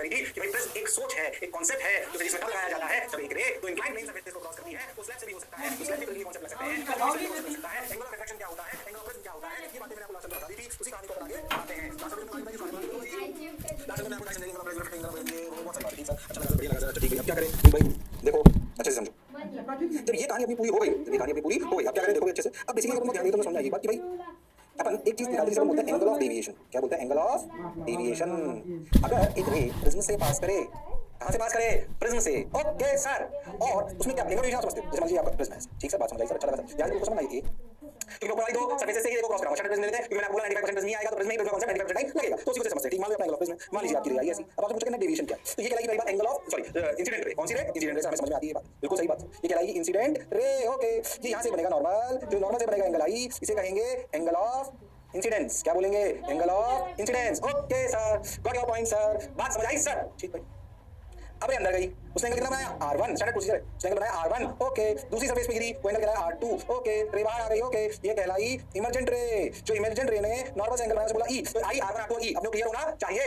करी थी कि भाई प्रिज्म एक सोच है, एक कॉन्सेप्ट है जो जिसमें कब लगाया जाता है जब एक रे तो इंक्लाइंड प्लेन सरफेस को क्रॉस करती है, तो स्लैब से भी हो सकता है, तो स्लैब भी प्रिज्म कॉन्सेप्ट लग सकते हैं, एंगल ऑफ रिफ्रैक्शन क्या होता है, एंगल ऑफ प्रिज्म क्या होता है, ये बातें मैंने आपको लास्ट में बता दी थी, उसी कहानी को आगे आते हैं। लास्ट में बहुत सारी बातें थी सर, अच्छा लगा, बढ़िया लगा सर। अच्छा ठीक है, अब क्या करें भाई, देखो अच्छे से समझो, जब ये कहानी अपनी पूरी हो गई, जब ये कहानी अपनी पूरी हो गई, अब क्या करें देखो अच्छे से। अब बेसिकली अगर तुम ध्यान दे तो समझना ये बात कि भाई अपन एक चीज निकालते हैं, बोलते हैं एंगल ऑफ डेविएशन। क्या बोलते हैं? Angle of deviation. अगर एक रे प्रिज्म से पास करे, कहां से पास करे? प्रिज्म से, ओके सर, और उसमें क्या एंगल डेविएशन समझते हो? जैसे मान लीजिए आपका प्रिज्म है, ठीक सर, बात समझ आई सर, अच्छा लगा सर। यार इसको समझना ये क्योंकि ऊपर वाली दो सरफेस से ही देखो क्रॉस कराओ, प्रिज्म लेते हैं क्योंकि मैंने आपको बोला 95% प्रिज्म नहीं आएगा, तो प्रिज्म ही प्रिज्म कॉन्सेप्ट 95% टाइम लगेगा, तो उसी को समझते हैं। ठीक, मान लो अपना एंगल ऑफ प्रिज्म, मान लीजिए आपकी रे आई ऐसी, अब आपसे पूछेंगे डेविएशन क्या है, तो ये कहलाएगी पहली बात angle of sorry incident ray. कौन सी रे? इंसिडेंट रे से हमें समझ में आती है बात, बिल्कुल सही बात। ये कहलाएगी इंसिडेंट रे, ओके। ये यहां से बनेगा नॉर्मल, जो नॉर्मल से बनेगा एंगल आई, इसे कहेंगे एंगल ऑफ इंसिडेंस। क्या बोलेंगे? Angle of incidence. Okay sir, got your point sir, बात समझ आई सर? ठीक भाई। अब ये अंदर गई, उसने एंगल कितना बनाया? R1, स्टैंडर्ड प्रोसीजर है, उसने एंगल बनाया R1, ओके। दूसरी सरफेस पे गिरी, वो एंगल कहलाया R2, ओके। रे बाहर आ गई, ओके। ये कहलाई इमर्जेंट रे। जो इमर्जेंट रे ने नॉर्मल से एंगल बनाया, उसे बोला E, तो I R1 R2 E, अपने क्लियर होना चाहिए।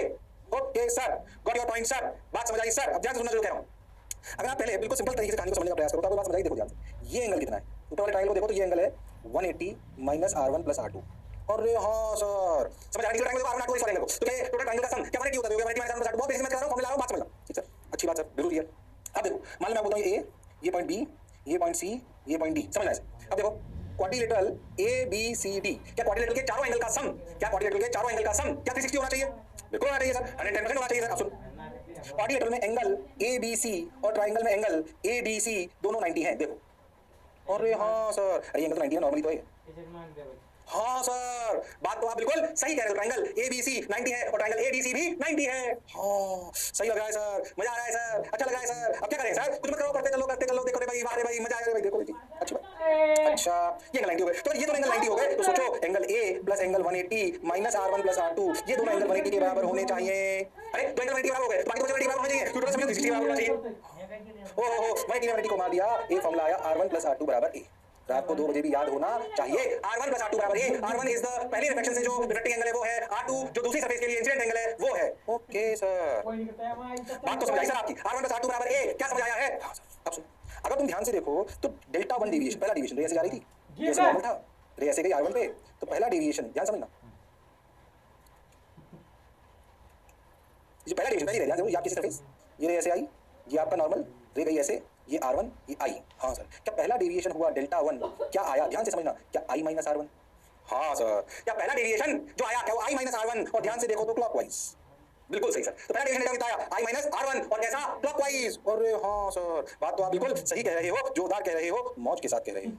Okay sir, got your point sir, बात समझ आई सर? अब ध्यान से सुनना जो कह रहा हूं। अगर आप पहले बिल्कुल सिंपल तरीके से कहानी को समझने का प्रयास करो तो आपको बात समझ आई। देखो ध्यान से, ये एंगल कितना है? ऊपर वाले ट्रायंगल को देखो तो ये एंगल है 180 माइनस R1 प्लस R2। अरे हाँ सर, समझ आ रही है? ट्रायंगल को R1 R2 इस वाले एंगल को, तो क्या टोटल ट्रायंगल का सम क्या 180 होता है? 180 माइनस R1 प्लस R2, बहुत बेसिक मैं कह रहा हूं, फॉर्मूला आ रहा हूं, बात समझ लो। ठीक सर, अच्छी बात सर, बिल्कुल क्लियर। अब देखो, मान लो मैं बोलता हूँ ए, ये पॉइंट बी, ये पॉइंट सी, ये पॉइंट डी, समझ आया? अब देखो quadrilateral A B C D, क्या क्वाड्रिलेटरल के चारों एंगल का सम, क्या क्वाड्रिलेटरल के चारों एंगल का सम क्या 360 होना चाहिए? बिल्कुल होना चाहिए सर, 110% होना चाहिए सर। अब सुन, क्वाड्रिलेटरल में एंगल ए बी सी और ट्राइंगल में एंगल ए डी सी दोनों 90 हैं। देखो, अरे हाँ सर, अरे एंगल तो 90 है नॉर्मली, तो है। हाँ सर, बात तो आप बिल्कुल सही कह रहे हो, ट्रायंगल ABC 90 है और ट्रायंगल ADC भी 90 है। हाँ सही लग रहा है सर, मजा आ रहा है सर, अच्छा लग रहा है सर। अब क्या करें सर? कुछ मत करो, करते चलो करते चलो, देखो रे भाई, वाह रे भाई, मजा आ रहा है भाई, देखो भाई, अच्छी बात। अच्छा ये एंगल 90 हो गए, तो ये दोनों एंगल 90 हो गए, तो सोचो angle A plus angle 180 minus R1 plus R2, ये दोनों एंगल 180 के बराबर होने चाहिए। अरे तो एंगल 180 बराबर हो गए, बाकी तो 180 बराबर होने चाहिए, टोटल सम 360 बराबर होना चाहिए। ओहो, 180 को मार दिया, ये फॉर्मूला आया R1 प्लस R2 बराबर A। रात को 2 बजे भी याद होना चाहिए। R1 प्लस R2 बराबर A। R1 इज द पहली रिफ्लेक्शन से जो रिफ्लेक्टिंग एंगल है वो है, R2 जो दूसरी सरफेस के लिए इंसिडेंट एंगल है वो है। ओके सर, बात तो समझ आई सर आपकी। R1 प्लस R2 बराबर A, क्या समझ आया है? अब सुन, अगर तुम ध्यान से देखो तो डेल्टा 1 डेविएशन, पहला डेविएशन रे ऐसे जा रही थी, ये ऐसे नॉर्मल था, रे ऐसे गई R1 पे, तो पहला डेविएशन ध्यान समझना, ये पहला डेविएशन पहली रे, ध्यान से ये आपकी सरफेस, ये रे ऐसे आई, ये आपका नॉर्मल, रे गई ऐसे, ये R1 ये I। हाँ सर, क्या पहला डेविएशन हुआ डेल्टा 1, क्या आया? ध्यान से समझना, क्या I माइनस R1? हाँ सर, क्या पहला डेविएशन जो आया क्या वो I माइनस R1? और ध्यान से देखो तो क्लॉकवाइज, बिल्कुल सही सर। तो पहला डेविएशन कितना आया? I माइनस R1 और कैसा? क्लॉकवाइज। अरे हाँ सर, बात तो आप बिल्कुल सही कह रहे हो, जोरदार कह रहे हो, मौज के साथ कह रहे हो।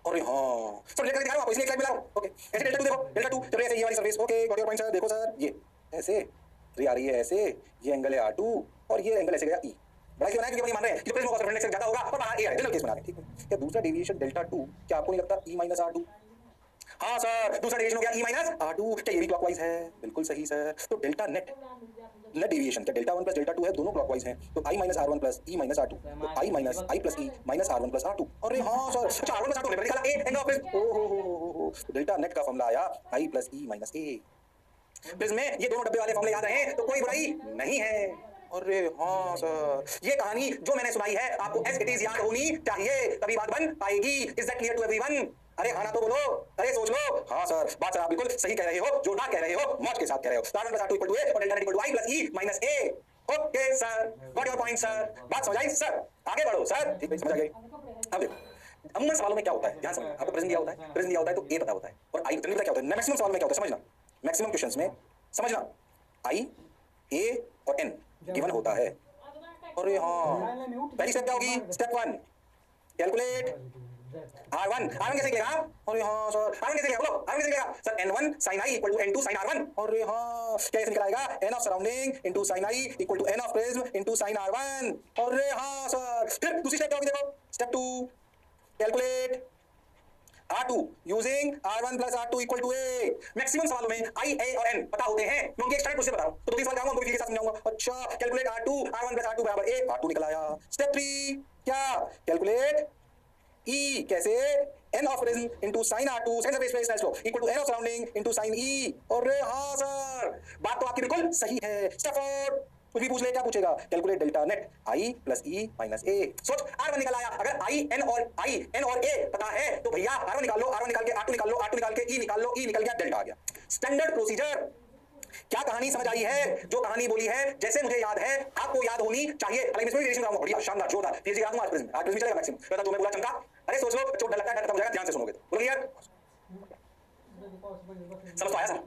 अरे हाँ सर, लेकर दिखा रहा हूं आपको, इसलिए एक स्लाइड मिला रहा हूं। ओके, ऐसे डेल्टा 2 देखो, डेल्टा 2 जब रे ऐसे ये वाली surface, okay got your point sir. देखो सर, ये ऐसे रे आ रही है ऐसे, ये एंगल है R2 और ये एंगल ऐसे गया E। बड़ा बनाया क्योंकि मान रहे हैं कि प्रिज्म का सरफेस ज्यादा होगा और बाहर ए है, जनरल केस बना रहे हैं, ठीक है। क्या दूसरा डेविएशन डेल्टा 2, क्या आपको नहीं लगता E माइनस R2? हाँ सर, दूसरा डेविएशन हो गया E माइनस R2, क्या ये भी क्लॉकवाइज है? बिल्कुल सही सर। तो डेल्टा नेट डेविएशन क्या डेल्टा 1 प्लस डेल्टा 2 है, दोनों क्लॉकवाइज हैं, तो I minus R1 plus E minus R2, तो I minus I plus E minus R1 plus R2। अरे हाँ सर, अच्छा R1 प्लस R2 हमने निकाला A एंगल ऑफ प्रिज्म। ओहो, तो डेल्टा नेट का फॉर्मूला आया I plus E minus A। Prism में ये दोनों डब्बे वाले फॉर्मूले याद रहे तो कोई बुराई नहीं है। अरे हाँ सर, ये कहानी जो मैंने सुनाई है आपको एज इट इज याद होनी चाहिए, तभी बात बन पाएगी। Is that clear to everyone? अरे हाँ ना तो बोलो, अरे सोच लो। हाँ सर, बात सर आप बिल्कुल सही कह रहे हो, जोरदार कह रहे हो, मौज के साथ कह रहे हो। R1 plus R2 equal to A और delta net equal to I plus E minus A। Okay sir, got your point sir, बात समझ आई सर? आगे बढ़ो सर, ठीक है समझ आ गई। अब देखो अमूमन सवालों में क्या होता है, ध्यान समझना, आपको प्रिज्म दिया होता है, प्रिज्म दिया होता है तो A पता होता है और I जनरली पता क्या होता है। मैक्सिमम सवाल में क्या होता है समझना, मैक्सिमम क्वेश्चंस में समझना, I A और N गिवन होता है। अरे हाँ, पहली स्टेप क्या होगी? स्टेप 1 कैलकुलेट R1 कैसे निकलेगा? अरे हाँ सर, R1 कैसे निकलेगा? बोलो R1 कैसे निकलेगा? Sir N1 sin I equal to N2 sin R1। अरे हाँ, क्या ऐसे निकल आएगा? N of surrounding into sin I equal to N of prism into sin R1। अरे हाँ सर, फिर दूसरी स्टेप क्या होगी? देखो step 2 calculate R2 using R1 plus R2 equal to A। Maximum सवालों में I, A और N पता होते हैं, मैं उनके एक स्टैंडर्ड प्रोसेस बता रहा हूं, तो दूसरी सवाल जाऊंगा उनको के साथ समझाऊंगा। अच्छा calculate R2 R1 plus R2 बराबर A, R2 निकल आया। स्टेप 3 क्या? कैलकुलेट E, कैसे? N of prism into sin R2 sin surface पे स्लैश लो equal to N of surrounding into sin E। अरे हाँ सर, बात तो आपकी बिल्कुल सही है। स्टेप 4 कुछ भी पूछ ले, क्या पूछेगा? कैलकुलेट डेल्टा नेट आई प्लस ई माइनस ए। सोच, R1 निकल आया। अगर आई एन और ए पता है तो भैया R1 निकाल लो, R1 निकाल के R2 निकाल लो, R2 निकाल के ई निकाल लो, ई निकल गया, डेल्टा आ गया। Standard procedure. क्या कहानी समझ आई है? जो कहानी बोली है, जैसे मुझे याद है आपको याद होनी चाहिए। हालांकि इसमें वेरिएशन कराऊंगा, बढ़िया शानदार जोरदार पीएचडी करा दूंगा आज प्रेजेंट चलेगा मैक्सिमम। पता जो मैं बोला चमका, अरे सोच लो, जो डर लगता है डर खत्म हो जाएगा, ध्यान से सुनोगे तो। बोलो यार, समझ तो आया सर?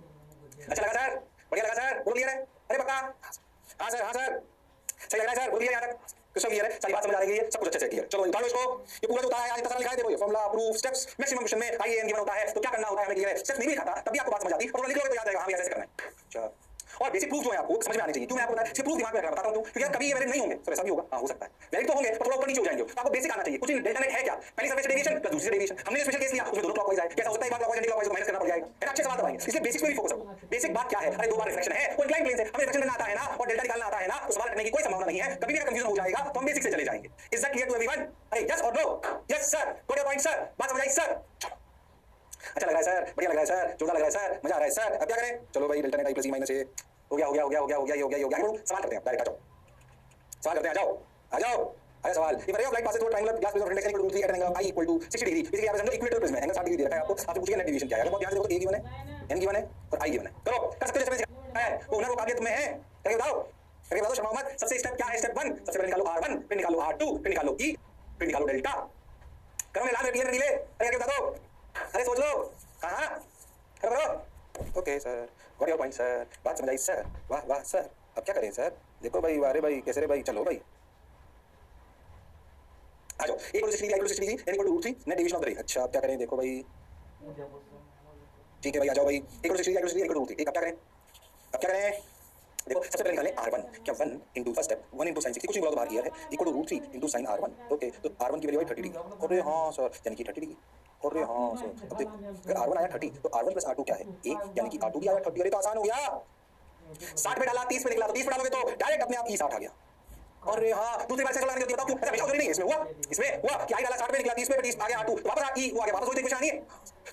अच्छा लगा सर? बढ़िया लगा सर? बोलो क्लियर है? अरे पक्का? हाँ सर, हाँ सर, सही लग रहा है सर? बोलो क्लियर यहाँ तक? क्वेश्चन क्लियर है? सारी बात समझ आ रही है? सब कुछ अच्छे से क्लियर। चलो उतारो इसको। ये पूरा जो उतारा है आज इतना सारा लिखा है, देखो ये formula proof steps maximum question में आई एन गिवन होता है तो क्या करना होता है हमें क्लियर है। स्टेप्स नहीं भी लिखा था तब भी आपको बात समझ आती, और लिख लोगे तो याद आएगा हाँ ऐसे करना है। अच्छा, और बेसिक प्रूफ जो है आपको समझ में आने चाहिए। क्यों मैं आपको इसके प्रूफ दिमाग में रखना बताता हूं क्योंकि कभी ये वैलिड नहीं होंगे, सर ऐसा भी होगा, हाँ हो सकता है वैलिड तो होंगे पर थोड़ा ऊपर नीचे हो जाएंगे, तो आपको बेसिक आना चाहिए। कुछ डेल्टा नेट है क्या? पहली सर्फेस डेविएशन प्लस दूसरी डेविएशन। हमने स्पेशल केस लिया उसमें दोनों क्लॉकवाइज आए, कैसा होता है? एक बार क्लॉकवाइज एंटी क्लॉकवाइज को माइनस करना पड़ जाएगा, है ना? अच्छे सवाल दबाएंगे, इसलिए बेसिक्स पे भी फोकस करो। बेसिक बात क्या है? अरे दो बार रिफ्लेक्शन है, वो इंक्लाइन प्लेन से हमें रिफ्लेक्शन करना आता है ना, और डेल्टा निकालना आता है ना, तो सवाल रखने की कोई संभावना नहीं है। कभी भी अगर कंफ्यूजन हो जाएगा तो हम बेसिक से चले जाएंगे। Is that clear to everyone? अरे यस और no? Yes sir, got your point sir, बात समझ आई सर? अच्छा लग रहा है सर? बढ़िया लग रहा है सर? जोरदार लग रहा है सर? मजा आ रहा है सर? अब क्या करें? चलो भाई डेल्टा नेट आई प्लस ई माइनस ए हो गया, हो गया, हो गया, हो गया, हो गया, हो गया, हो गया। सवाल करते हैं, डायरेक्ट आ जाओ, सवाल करते हैं, आ जाओ, आ जाओ। अरे सवाल, if ray of light passes through triangular glass prism of equal to 3 at an angle I equal to 60 degree, इसलिए आप समझो इक्वेटर प्रिज्म है, एंगल 60 डिग्री दे रखा है आपको। आपसे पूछिए नेट डेविएशन क्या है? बहुत ध्यान से देखो, ए गिवन है, एन गिवन है और आई गिवन है। करो, कर सकते हो जैसे मैंने है, वो हुनर वो काबिलियत तुम्हें है, करके बताओ शर्मा मत। सबसे स्टेप क्या है? स्टेप 1, सबसे पहले निकालो R1, फिर निकालो R2, फिर निकालो ई, फिर निकालो डेल्टा। करो, मैं लाल में नीले, अरे करके बता दो, अरे सोच लो, हां करो। Okay sir, got your point sir, बात समझ आई सर? वाह वाह सर, अब क्या करें सर? देखो भाई, अरे भाई कैसे रे भाई, चलो भाई आ जाओ। a = 60 degree, i = 60 degree, n = √3 net deviation of the रे। अच्छा अब क्या करें? देखो भाई, ठीक है भाई आ जाओ भाई, a = 60 degree, i = 60 degree, n = √3। ठीक, अब क्या करें? अब क्या करें? देखो सबसे पहले निकालें R1। क्या 1 * फर्स्ट स्टेप 1 * sin 60, कुछ नहीं बोला तो बाहर क्लियर है, = √3 * sin R1। ओके, तो R1 की वैल्यू आई 30 डिग्री। अरे हां सर, यानी कि 30 डिग्री। अरे हां सर, अब देखो अगर R1 आया 30 तो R1 + R2 क्या है? a, यानी कि R2 भी आया 30। अरे तो आसान हो गया, 60 पे डाला, 30 पे निकला, तो 30 पे डालोगे तो डायरेक्ट अपने आप ही 60 आ गया। अरे हाँ, दूसरी बार से चलाने की बताओ क्यों? ऐसा हमेशा नहीं है, इसमें हुआ कि आई डाला 60 पे निकला, 30 पे 30 आ गया R2, तो वापस ई आ गया, वापस वही इक्वेशन आनी है,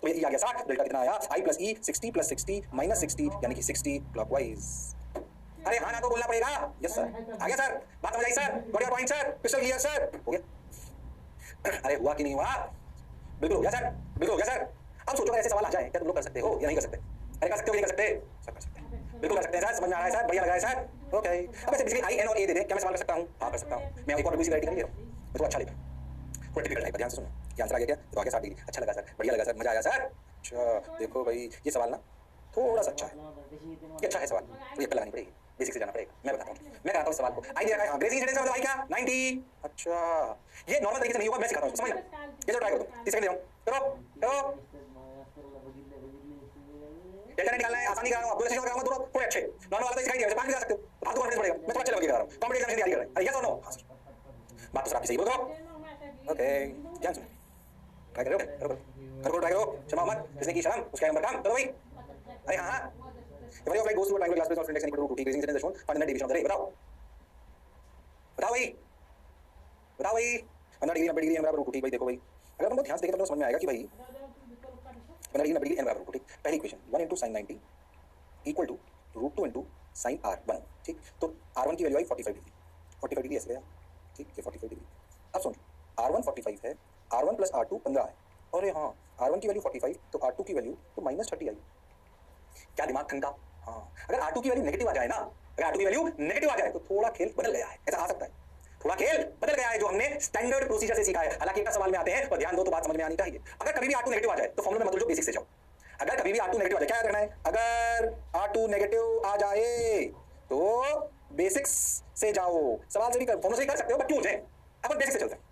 तो ये ई आ गया 60। डेल्टा कितना आया? i + e 60 + 60 - 60 यानी कि 60 क्लॉकवाइज। अरे हाँ ना तो बोलना पड़ेगा। यस सर, आ गया सर, बात समझ आई sir? Got your point sir? Crystal clear sir? हो गया? अरे हुआ कि नहीं हुआ? बिल्कुल हो गया सर, बिल्कुल हो गया सर। अब सोचो ऐसे सवाल आ जाए, क्या तुम लोग कर सकते हो या नहीं कर सकते? अरे कर सकते हो, नहीं कर सकते? सब कर सकते हैं, बिल्कुल कर सकते हैं सर। समझ में आ रहा है सर? बढ़िया लगा है सर? ओके, अब ऐसे बेसिकली आई एन और ए दे दे, क्या मैं सवाल कर सकता हूँ? हाँ कर सकता हूँ। मैं एक और दूसरी वैरायटी कर ले रहा हूँ, मैं तो अच्छा लगा, थोड़ा टिपिकल टाइप, ध्यान से सुनो। ये आंसर आ गया क्या? तो आगे 60 डिग्री। अच्छा लगा सर, बढ़िया लगा सर, मजा आया सर? अच्छा देखो भाई, ये सवाल ना थोड़ा सा अच्छा है, ये अच्छा है सवाल, तो ये पे लगानी पड़ेगी, बेसिक से जाना पड़ेगा। मैं बताता हूँ, मैं कराता हूँ सवाल को। आई दे रखा है, हाँ ग्रेसिंग इंसिडेंस का मतलब आई क्या? 90। अच्छा, ये नॉर्मल तरीके से नहीं होगा, मैं सिखाता हूँ, समझ लो। ये जो ट्राई करो, 30 सेकंड दे रहा हूँ, करो करो। डेल्टा निकालना है, आसानी करा रहा हूँ, आपको सेशन कराऊंगा, दोनों थोड़े अच्छे। नॉर्मल वाला तो सिखाई दिया, वैसे 5 भी जा सकते हो, आपको कॉन्फिडेंस बढ़ेगा। मैं थोड़ा अच्छा लगा के करा रहा हूँ, कॉम्पिटिशन तैयारी कर रहे हैं। अरे यस और नो? हां सर, बात तो सर आपकी सही बोल रहे हो। ओके, ध्यान सुनो, ट्राई करो, करो ट्राई करो, शर्मा मत, जिसने की शर्म उसका नंबर काम। चलो भाई, अरे हां हां, the value of light goes through a triangular glass prism of index n = √2, increasing incidence is shown, find the net deviation of the ray। बताओ बताओ भाई, बताओ भाई, 15 डिग्री 90 डिग्री n = √2। ठीक भाई, देखो भाई, अगर हम लोग ध्यान से देखें तो समझ में आएगा कि भाई 15 डिग्री 90 डिग्री n = √2। ठीक, पहली इक्वेशन 1 * sin 90 = √2 * sin R1। ठीक, तो R1 की वैल्यू आई 45 डिग्री, 45 डिग्री ऐसे गया। ठीक, ये 45 डिग्री। अब सुन, R1 45 है, R1 + R2 15 है। अरे हाँ, R1 की वैल्यू 45 तो R2 की वैल्यू तो -30 आई। क्या दिमाग ठनका? हाँ, अगर R2 की वैल्यू नेगेटिव आ जाए ना, अगर R2 की वैल्यू नेगेटिव आ जाए तो थोड़ा खेल बदल गया है, ऐसा आ सकता है। थोड़ा खेल बदल गया है जो हमने स्टैंडर्ड प्रोसीजर से सीखा है। हालांकि एक सवाल में आते हैं और ध्यान दो तो बात समझ में आनी चाहिए। अगर कभी भी R2 नेगेटिव आ जाए तो फॉर्मूला में मत उलझो, बेसिक से जाओ। अगर कभी भी R2 नेगेटिव आ जाए, क्या करना है? अगर R2 नेगेटिव आ जाए तो बेसिक्स से जाओ, सवाल से भी फॉर्मूला से कर सकते हो, बट क्यों जाए? अब बेसिक से चलते हैं।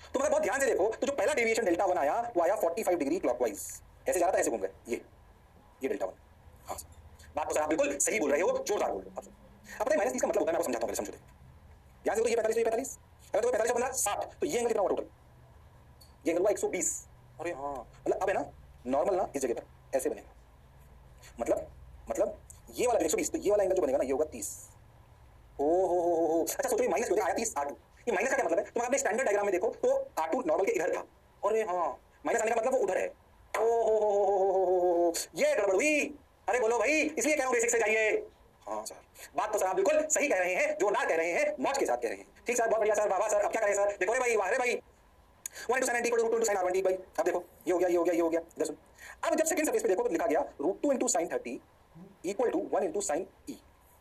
तो मतलब बहुत ध्यान से देखो, तो जो पहला डेविएशन डेल्टा 1 आया वो आया 45 डिग्री क्लॉकवाइज, ऐसे जा रहा था, ऐसे घूम गए, ये डेल्टा 1। हाँ बात तो सर आप बिल्कुल सही बोल रहे हो, जोरदार बोल रहे हो। अब पता है -30 का मतलब होता है, मैं आपको समझाता हूं, पहले समझो। ध्यान से, तो ये 45 तो ये 45, अगर तो 45 15 60, तो ये एंगल कितना हुआ टोटल? ये एंगल हुआ 120। अरे हाँ, मतलब अब है ना नॉर्मल ना इस जगह पर ऐसे बनेगा, मतलब ये वाला 120, तो ये वाला एंगल जो बनेगा ना ये होगा 30। ओ हो। अच्छा सोचो, ये माइनस हो गया, आया 30 R2। ये माइनस का क्या मतलब है? तुम अपने स्टैंडर्ड डायग्राम में देखो तो R2 नॉर्मल के इधर था, अरे हाँ माइनस आने का मतलब वो उधर है। ओ हो, ये गड़बड़ हुई। अरे बोलो भाई, इसलिए कह रहा हूं बेसिक से जाइए। हाँ सर, बात तो सर आप बिल्कुल सही कह रहे हैं, जोरदार कह रहे हैं, मौज के साथ कह रहे हैं। ठीक सर, बहुत बढ़िया सर, वाह सर। अब क्या करें सर? देखो रे भाई, वाह रे भाई, 1 into sin 90 equal to √2 into sin r1t भाई। अब देखो ये हो गया, ये हो गया, ये हो गया। इधर सुन, अब जब सेकंड सरफेस पे देखो तो लिखा गया √2 into sin 30 equal to 1 into sin e।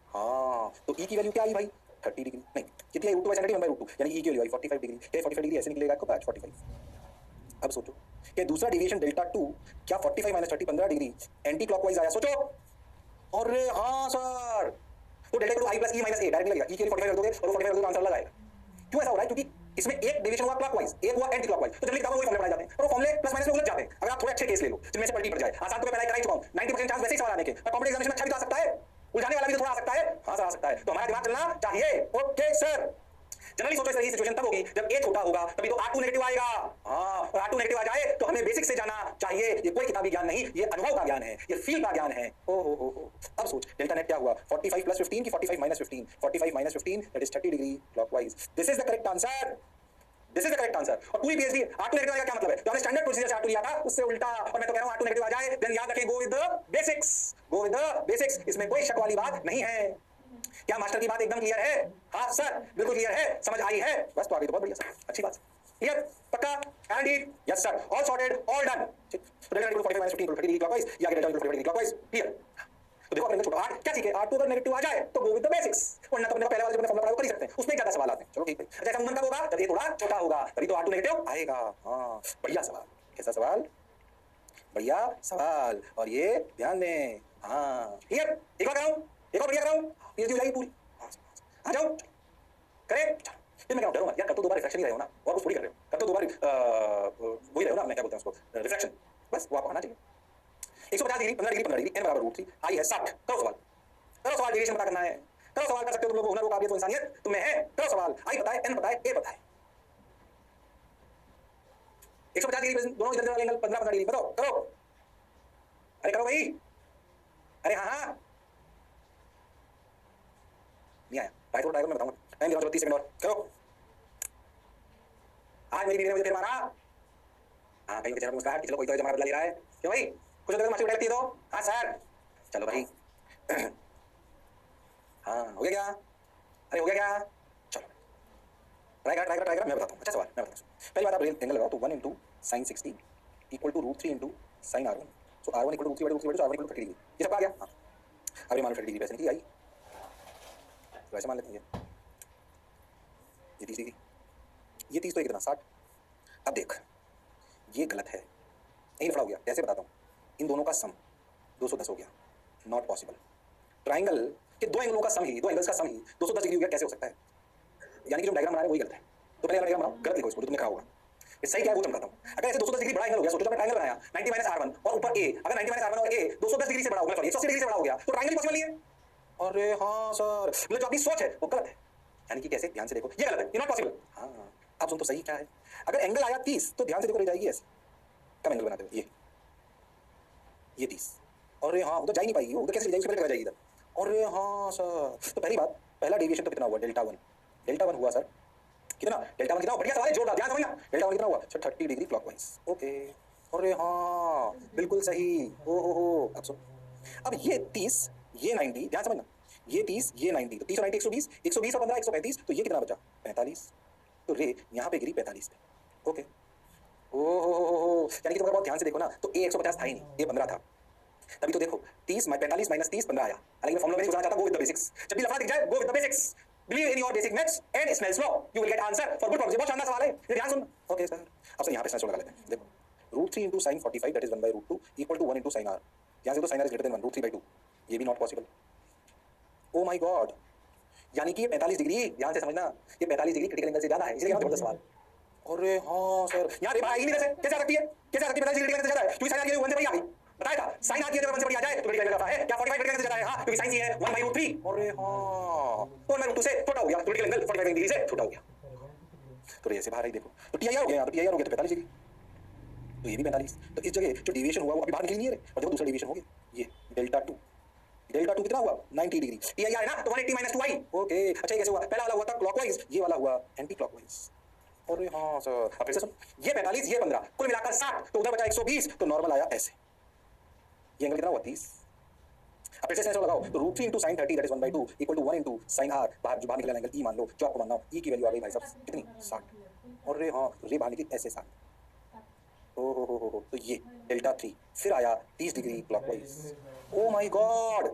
हाँ, तो e की वैल्यू क्या आई भाई? 30 डिग्री। नहीं, कितनी आई? √2 sin 30 1 by √2, यानी e की वैल्यू आई 45 डिग्री। क्या 45 डिग्री ऐसे निकलेगा आपको? 45। अब सोचो कि दूसरा डेविएशन डेल्टा 2 क्या 45 माइनस 30 15 डिग्री एंटी क्लॉकवाइज आया? सोचो। अरे हाँ सर, तो delta 2 i plus e minus a direct लगेगा। e के लिए 45 रख दोगे और 45 रख दोगे, आंसर अलग आएगा। क्यों ऐसा हो रहा है? क्योंकि इसमें एक डेविएशन हुआ क्लॉकवाइज, एक हुआ एंटी क्लॉकवाइज। तो जनरली वही फॉर्मूले बनाए जाते हैं, और वो फॉर्मूले प्लस माइनस में उलझ जाते हैं। अगर आप थोड़े अच्छे केस ले लो जिनमें से पलटी पड़ जाए, आसान तो मैं पहले करा ही चुका हूं, 90% चांस वैसे ही सवाल आने के, पर कॉम्पिटिटिव एग्जामिनेशन में अच्छा भी तो आ सकता है, उलझाने वाला भी तो थोड़ा आ सकता है। हाँ सर, आ सकता है, तो हमारा दिमाग चलना चाहिए। Okay sir. जनरली सोचो सही सिचुएशन तब होगी जब a छोटा होगा, तभी तो R2 नेगेटिव आएगा। हाँ, और R2 नेगेटिव आ जाए तो हमें बेसिक से जाना चाहिए। ये कोई किताबी ज्ञान नहीं, ये अनुभव का ज्ञान है, ये फील का ज्ञान है। ओ हो। अब सोच, डेल्टा नेट क्या हुआ? 45 प्लस 15 की 45 minus 15, 45 minus 15 that is 30 degree clockwise. This is the correct answer, this is the correct answer. और पूरी पीएचडी R2 नेगेटिव आएगा क्या मतलब है? तो हमने स्टैंडर्ड प्रोसीजर से R2 लिया था, उससे उल्टा। और मैं तो कह रहा हूं R2 नेगेटिव आ जाए, देन याद रखें, गो with the basics, go with the basics. इसमें कोई शक वाली बात नहीं है। क्या मास्टर की बात एकदम क्लियर है? हाँ सर, बिल्कुल क्लियर है, समझ आई है? बस तो आगे तो बहुत बढ़िया सर, अच्छी बात। क्लियर? पक्का? Guaranteed? Yes sir, all sorted, all done. तो डेल्टा 45 माइनस 15 30 डिग्री क्लॉकवाइज, या डेल्टा 45 डिग्री क्लॉकवाइज। क्लियर? तो देखो अपने छोटा r क्या सीखे? R2 अगर नेगेटिव आ जाए तो गो विद द बेसिक्स, वरना तो अपने पहले वाले जो मैंने फॉर्मूला पढ़ा वो कर ही सकते हैं, उसमें ज्यादा सवाल आते हैं। चलो ठीक है। अच्छा, ऐसा कब होगा? जब ये थोड़ा छोटा होगा, तभी तो R2 नेगेटिव आएगा। हाँ, बढ़िया सवाल। कैसा सवाल? बढ़िया सवाल। और ये ध्यान दें। हाँ, क्लियर? एक और कराऊं, एक और बढ़िया कराऊं, पीएचडी हो जाएगी पूरी। आ जाओ, करें। फिर मैं क्या डरो मत यार, कब तो 2 बार रिफ्रैक्शन ही रहे हो ना, और कुछ थोड़ी कर रहे हो। कब तो 2 बार वही रहे हो ना, मैं क्या बोलता हूँ उसको, रिफ्रैक्शन। बस वो आपको आना चाहिए। 150 डिग्री 15 डिग्री 15 डिग्री, n बराबर √3, आई है 60। करो सवाल, करो सवाल, डेविएशन पता करना है। करो सवाल, कर सकते हो तुम लोग, हुनर वो काबिलियत वो इंसानियत तुम्हें है। करो सवाल, आई पता है, n पता है, a पता है। 150 डिग्री दोनों इधर वाले एंगल 15 डिग्री बताओ, करो। अरे करो भाई, अरे हाँ। नहीं आया, ट्राई करो, मैं बताऊंगा। टाइम दिखाओ 30 सेकंड और करो। आज मेरी बीवी ने मुझे फिर मारा। हाँ, कहीं चेहरा मुस्कुराहट कि चलो कोई तो जमा बदला ले रहा है। क्यों भाई? कुछ देर माची उठा लेती है तो? हाँ सर। चलो भाई। हाँ, हो गया क्या? अरे हो गया क्या? चलो ट्राई कर, मैं बताता हूँ। अच्छा सवाल मैं बताता हूँ। पहली बात, आप एंगल लगाओ तो 1 into sin 60 equal to √3 into sin R1। So R1 equal to √3 so R1 equal to 30 degree. ये सब आ गया। हाँ, अब ये मान 30 डिग्री वैसे निकली आई, तो वैसे मान लेते हैं ये 30 डिग्री, ये 30 तो कितना 60। अब देख, ये गलत है, नहीं लफड़ा हो गया। कैसे बताता हूँ? इन दोनों का सम 210 हो गया, नॉट पॉसिबल। ट्राइंगल के दो एंगलों का सम ही, दो एंगल्स का सम ही 210 डिग्री हो गया, कैसे हो सकता है? यानी कि जो डायग्राम बना रहे हैं वही गलत है। तो पहले डायग्राम बनाओ, गलत लिखो इसको, जो तुमने कहा होगा। सही क्या है वो चमकाता हूँ। अगर ऐसे 210 डिग्री बड़ा एंगल हो गया, सोचो मैं ट्राइंगल बनाया 90 माइनस R1 और ऊपर a, अगर 90 माइनस R1 और a 210 डिग्री से बड़ा हो गया, सॉरी 180 डिग्री से बड़ा हो गया, तो ट्राइंगल पॉसिबल नहीं है। अरे हाँ सर, मतलब जो आपकी सोच है वो गलत है। यानी कि कैसे? ध्यान से देखो, ये गलत है, ये नॉट पॉसिबल। हाँ, अब सुन तो सही क्या है। अगर एंगल आया 30 तो ध्यान से देखो, रह जाएगी ऐसे। कम एंगल बनाते हो, ये 30। अरे हाँ, उधर जा ही नहीं पाएगी, उधर कैसे जाएगी? उससे पहले लगा जाएगी इधर। अरे हाँ सर, तो पहली बात, पहला डेविएशन तो कितना हुआ? डेल्टा 1। डेल्टा 1 हुआ सर कितना? डेल्टा 1 कितना? बढ़िया सवाल है, जोरदार, ध्यान समझना। डेल्टा 1 कितना हुआ? Sir 30 degree clockwise. ओके, अरे हाँ बिल्कुल सही। हो। अब सुन, अब ये 30 ये 90, ध्यान समझना, ये 30 ये 90, तो 30 और 90 120, 120 और 15 135, तो ये कितना बचा? 45। तो रे यहाँ पे गिरी 45 पे। ओके, ओहो, यानी कि तुम बहुत ध्यान से देखो ना, तो a 150 था ही नहीं, a 15 था। तभी तो देखो 45 माइनस 30 15 आया। हालांकि मैं फॉर्मूला में नहीं बताना चाहता, गो विद द बेसिक्स। जब भी लफड़ा दिख जाए, go with the basics. Believe in your basic maths and Snell's law, you will get answer for good problem. बहुत शानदार सवाल है, ये ध्यान सुन। ओके सर, अब सर यहाँ पे स्नेल्स लॉ लगा लेते हैं। देखो √3 into sin 45 that is 1 by √2 equal to 1 into sin r। यहाँ से तो sin r is greater than 1 √3 by 2, ये भी not possible. Oh my god, यानी कि ये 45 डिग्री, ध्यान से समझना, ये 45 डिग्री क्रिटिकल एंगल से ज्यादा है, इसलिए यहाँ जबरदस्त सवाल। अरे हाँ सर, यहाँ रेखा आई नहीं वैसे, कैसे आ सकती है? कैसे आ सकती है? 45 डिग्री से ज्यादा है, क्योंकि sin r की 1 से बड़ी आ गई। बताया था साइन आ की जगह 1 से बड़ी आ जाए तो बड़ी वैल्यू है। क्या 45 डिग्री से ज्यादा है? हां, क्योंकि साइन है 1 by √3। अरे हां, तो 1 by √2 से छोटा हो गया, तो क्रिटिकल एंगल 45 डिग्री से छोटा हो गया। तो ये ऐसे बाहर आई, देखो तो टी आई आर हो गया, तो टी आई आर हो गया तो 45 डिग्री, तो ये भी 45। तो इस जगह जो डेविएशन हुआ वो अभी बाहर निकल नहीं है, और जो दूसरा डेविएशन हो गया ये डेल्टा 2। डेल्टा 2 कितना हुआ? 90 डिग्री। टी आई आर है ना, तो 180 माइनस 2i। ओके, अच्छा ये कैसे हुआ? पहला वाला हुआ था क्लॉकवाइज, ये वाला हुआ एंटी क्लॉकवाइज। अरे हाँ सर, अब फिर से सुन, ये 45 ये 15, कुल मिलाकर 60, तो उधर बचा 120, तो नॉर्मल आया ऐसे। ये एंगल कितना हुआ? 30। अब फिर से सेंस लगाओ तो root 3 into sine 30 that is 1/2 equal to 1 into sine R, बाहर जो बाहर निकला एंगल ई मान लो, जो आपको मानना हो, ई की वैल्यू आ गई भाई साहब कितनी 60, और रे हाँ रे बाहर निकली ऐसे 60। हो तो ये डेल्टा 3 फिर आया 30 degree clockwise. Oh my god,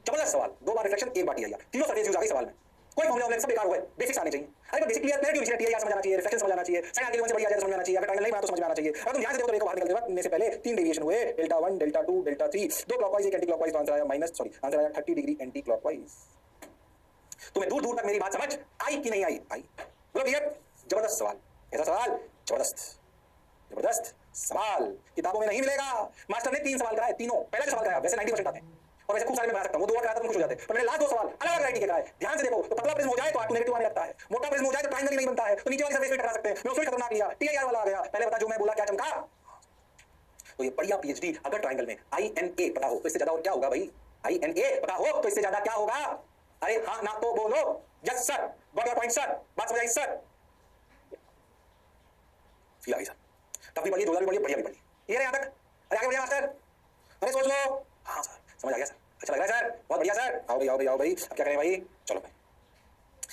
जबरदस्त सवाल, 2 बार रिफ्लेक्शन 1 बार टी आई आर, तीनों सरफेस यूज आ गई सवाल में, कोई फॉर्मूला वॉर्मूला सब बेकार हुआ है, बेसिक्स आने चाहिए। अरे basic clear clear T I are समझ आना चाहिए, रिफ्लेक्शन समझ आना चाहिए, साइन आर के से बड़ी आ जाए तो समझ आना चाहिए, अगर ट्रायंगल नहीं बना तो समझ में आना चाहिए। अगर तुम ध्यान से देखो तो बाहर निकलने से पहले 3 डेविएशन हुए, delta 1 delta 2 delta 3, 2 clockwise 1 anti clockwise, तो आंसर आया आंसर आया 30 डिग्री एंटी क्लॉकवाइज। तुम्हें दूर दूर तक मेरी बात समझ आई कि नहीं आई? आई, बोलो क्लियर। जबरदस्त सवाल, ऐसा सवाल जबरदस्त जबरदस्त सवाल किताबों में नहीं मिलेगा। मास्टर ने 3 सवाल कराए, तीनों पहला जो सवाल कराया वैसे 90% आते हैं और वैसे खूब सारे मैं बना सकता हूं, वो 2 बार कराया तो खुश हो जाते हैं, पर मैंने लास्ट 2 सवाल अलग अलग वैरायटी के कराए। ध्यान से देखो तो पतला प्रिज्म हो जाए तो R2 नेगेटिव आने लगता है, मोटा प्रिज्म हो जाए तो ट्रायंगल ही नहीं बनता है, तो नीचे वाली सरफेस पे टकरा सकते हैं। मैं उसको खतरनाक लिया, टीआईआर वाला आ गया। पहले बता जो मैं बोला क्या चमका। तो ये बढ़िया पीएचडी अगर ट्रायंगल में INA पता हो तो इससे ज्यादा और क्या होगा भाई? INA पता हो तो इससे ज्यादा क्या होगा? अरे हाँ ना तो बोलो। Yes sir, got your point sir, बात समझ आई सर। फील आ गई सर, तब भी पढ़िए, 2000 भी पढ़िए, बढ़िया भी पढ़िए, ये रहे यहाँ तक। अरे आगे बढ़िए मास्टर, अरे सोच लो। हाँ सर समझ आ गया सर, अच्छा लग रहा है सर, बहुत बढ़िया सर। आओ भाई आओ भाई आओ भाई, अब क्या करें भाई? चलो भाई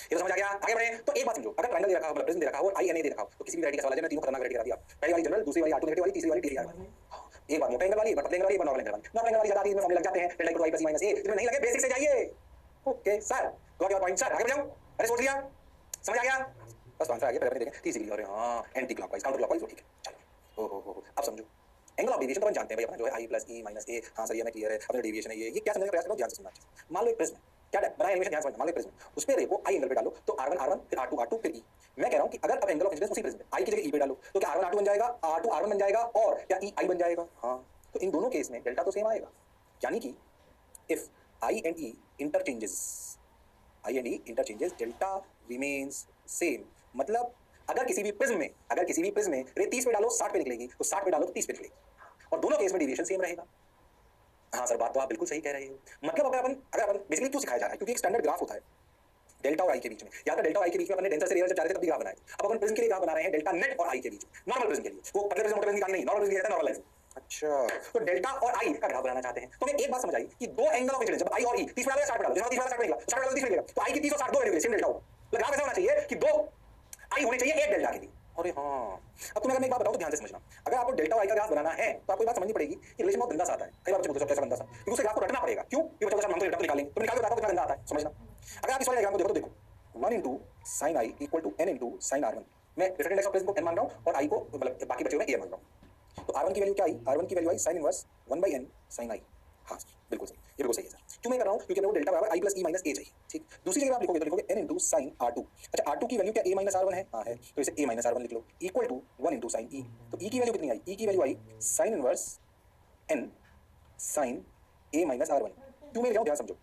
ये तो समझ आ गया, आगे बढ़े। तो एक बात समझो, अगर ट्रायंगल दे रखा हो, मतलब प्रिज्म दे रखा हो, INA दे रखा हो, तो किसी भी वैरायटी का सवाल है, मैं तीनों खतरनाक वैरायटी करा दिया। पहली वाली जनरल, दूसरी वाली R2 नेगेटिव वाली, तीसरी वाली टीआईआर वाली। एक बार मोटे एंगल वाली, एक बार पतले एंगल वाली, एक बार नॉर्मल एंगल वाली। नॉर्मल एंगल वाली ज्यादा आती है, इसमें फॉर्मूले लग जाते हैं, delta equal to I plus E minus A। इसमें नहीं लगे बेसिक से जाइए। Okay sir, got your point sir, आगे बढ़ जाओ। अरे सोच लिया, समझ आ गया, बस आंसर आ गया। पहले देखें 30 डिग्री और हाँ एंटी क्लॉकवाइज काउंटर क्लॉकवाइज, ठीक है। चलो हो अब समझो एंगल ऑफ डेविएशन तो अपन जानते हैं भाई, अपना जो है I plus E minus A। हाँ सर ये मैं क्लियर है, अपना डेविएशन है ये क्या समझने का प्रयास करो, ध्यान से सुनना चाहिए। मान लो एक प्रिज्म क्या बना एनिमेशन, ध्यान समझना। मान लो प्रिज्म, उस पे रे को I एंगल पे डालो तो R1 R1 फिर R2 R2 फिर E। मैं कह रहा हूं कि अगर अब एंगल ऑफ इंसिडेंस उसी प्रिज्म में I की जगह E पे डालो तो क्या R1 R2 बन जाएगा, R2 R1 बन जाएगा, और या E I बन जाएगा? हाँ, तो इन दोनों केस में डेल्टा तो सेम आएगा, यानी कि if I and E interchanges delta remains same. मतलब अगर किसी भी प्रिज्म में रे 30 पे डालो 60 पे निकलेगी, तो 60 पे डालो तो 30 पे निकलेगी, और दोनों केस में डेविएशन सेम रहेगा। हाँ सर बात तो आप बिल्कुल सही कह रहे हो। मतलब अगर अपन बेसिकली क्यों सिखाया जा रहा है, क्योंकि एक स्टैंडर्ड ग्राफ होता है डेल्टा और I के बीच में, या तो डेल्टा और I के बीच में अपने डेंसर से रेयर जब जा रहे थे तब भी ग्राफ बनाए। अब अपन प्रिज्म के लिए ग्राफ बना रहे हैं डेल्टा नेट और I के बीच, नॉर्मल प्रिज्म के लिए, वो पतले प्रिज्म मोटे प्रिज्म निकालने नहीं, नॉर्मल प्रिज्म रहता है, नॉर्मल लाइन। अच्छा, तो डेल्टा और I का ग्राफ बनाना चाहते हैं, तो हमें एक बात समझ आई कि दो एंगल ऑफ इंसिडेंस जब I और E 30 पे डालो या 60 पे डालो, जहां 30 वाला 60 पे निकला, 60 वाला 30 पे निकला, तो I की 30 और 60 दो वैल्यू सेम डेल्टा हो। तो ग्राफ ऐसा होना चाहिए कि दो I होने चाहिए एक डेल्टा के लिए। अरे हाँ, अब तुम्हें अगर मैं एक बात बताऊं तो ध्यान से समझना। अगर आपको डेल्टा और I का ग्राफ बनाना है तो आपको एक बात समझनी पड़ेगी कि रिलेशन बहुत गंदा सा आता है। कई बार बच्चे बोलते हैं कैसा गंदा सा, क्योंकि उसे ग्राफ को रटना पड़ेगा। क्यों? ये बच्चा हम तो डेल्टा निकालेंगे, तो निकाल के बताओ कितना गंदा आता है, समझना। अगर आप इस वाले डायग्राम को देखो तो देखो 1 into sin I equal to n into sin R1। मैं डिफरेंट इंडेक्स ऑफ प्रिज्म को n मान रहा हूं और I को मतलब बाकी बचे हुए A मान रहा हूं। तो R1 की वैल्यू क्या आई? R1 की value I sin inverse 1/n sin I। हाँ बिल्कुल सही, ये बिल्कुल सही है सर। क्यों मैं कर रहा हूँ? क्योंकि मेरे को डेल्टा बराबर I plus E minus A चाहिए, ठीक। दूसरी जगह आप लिखोगे तो लिखोगे n इंटू साइन R2। अच्छा R2 की वैल्यू क्या A माइनस R1 है? हाँ है, तो इसे A माइनस R1 लिख लो equal to 1 into sine E। तो E की वैल्यू कितनी आई? E की वैल्यू आई sine inverse n sine A minus R1। क्यों मैं लिख रहा हूँ, ध्यान समझो।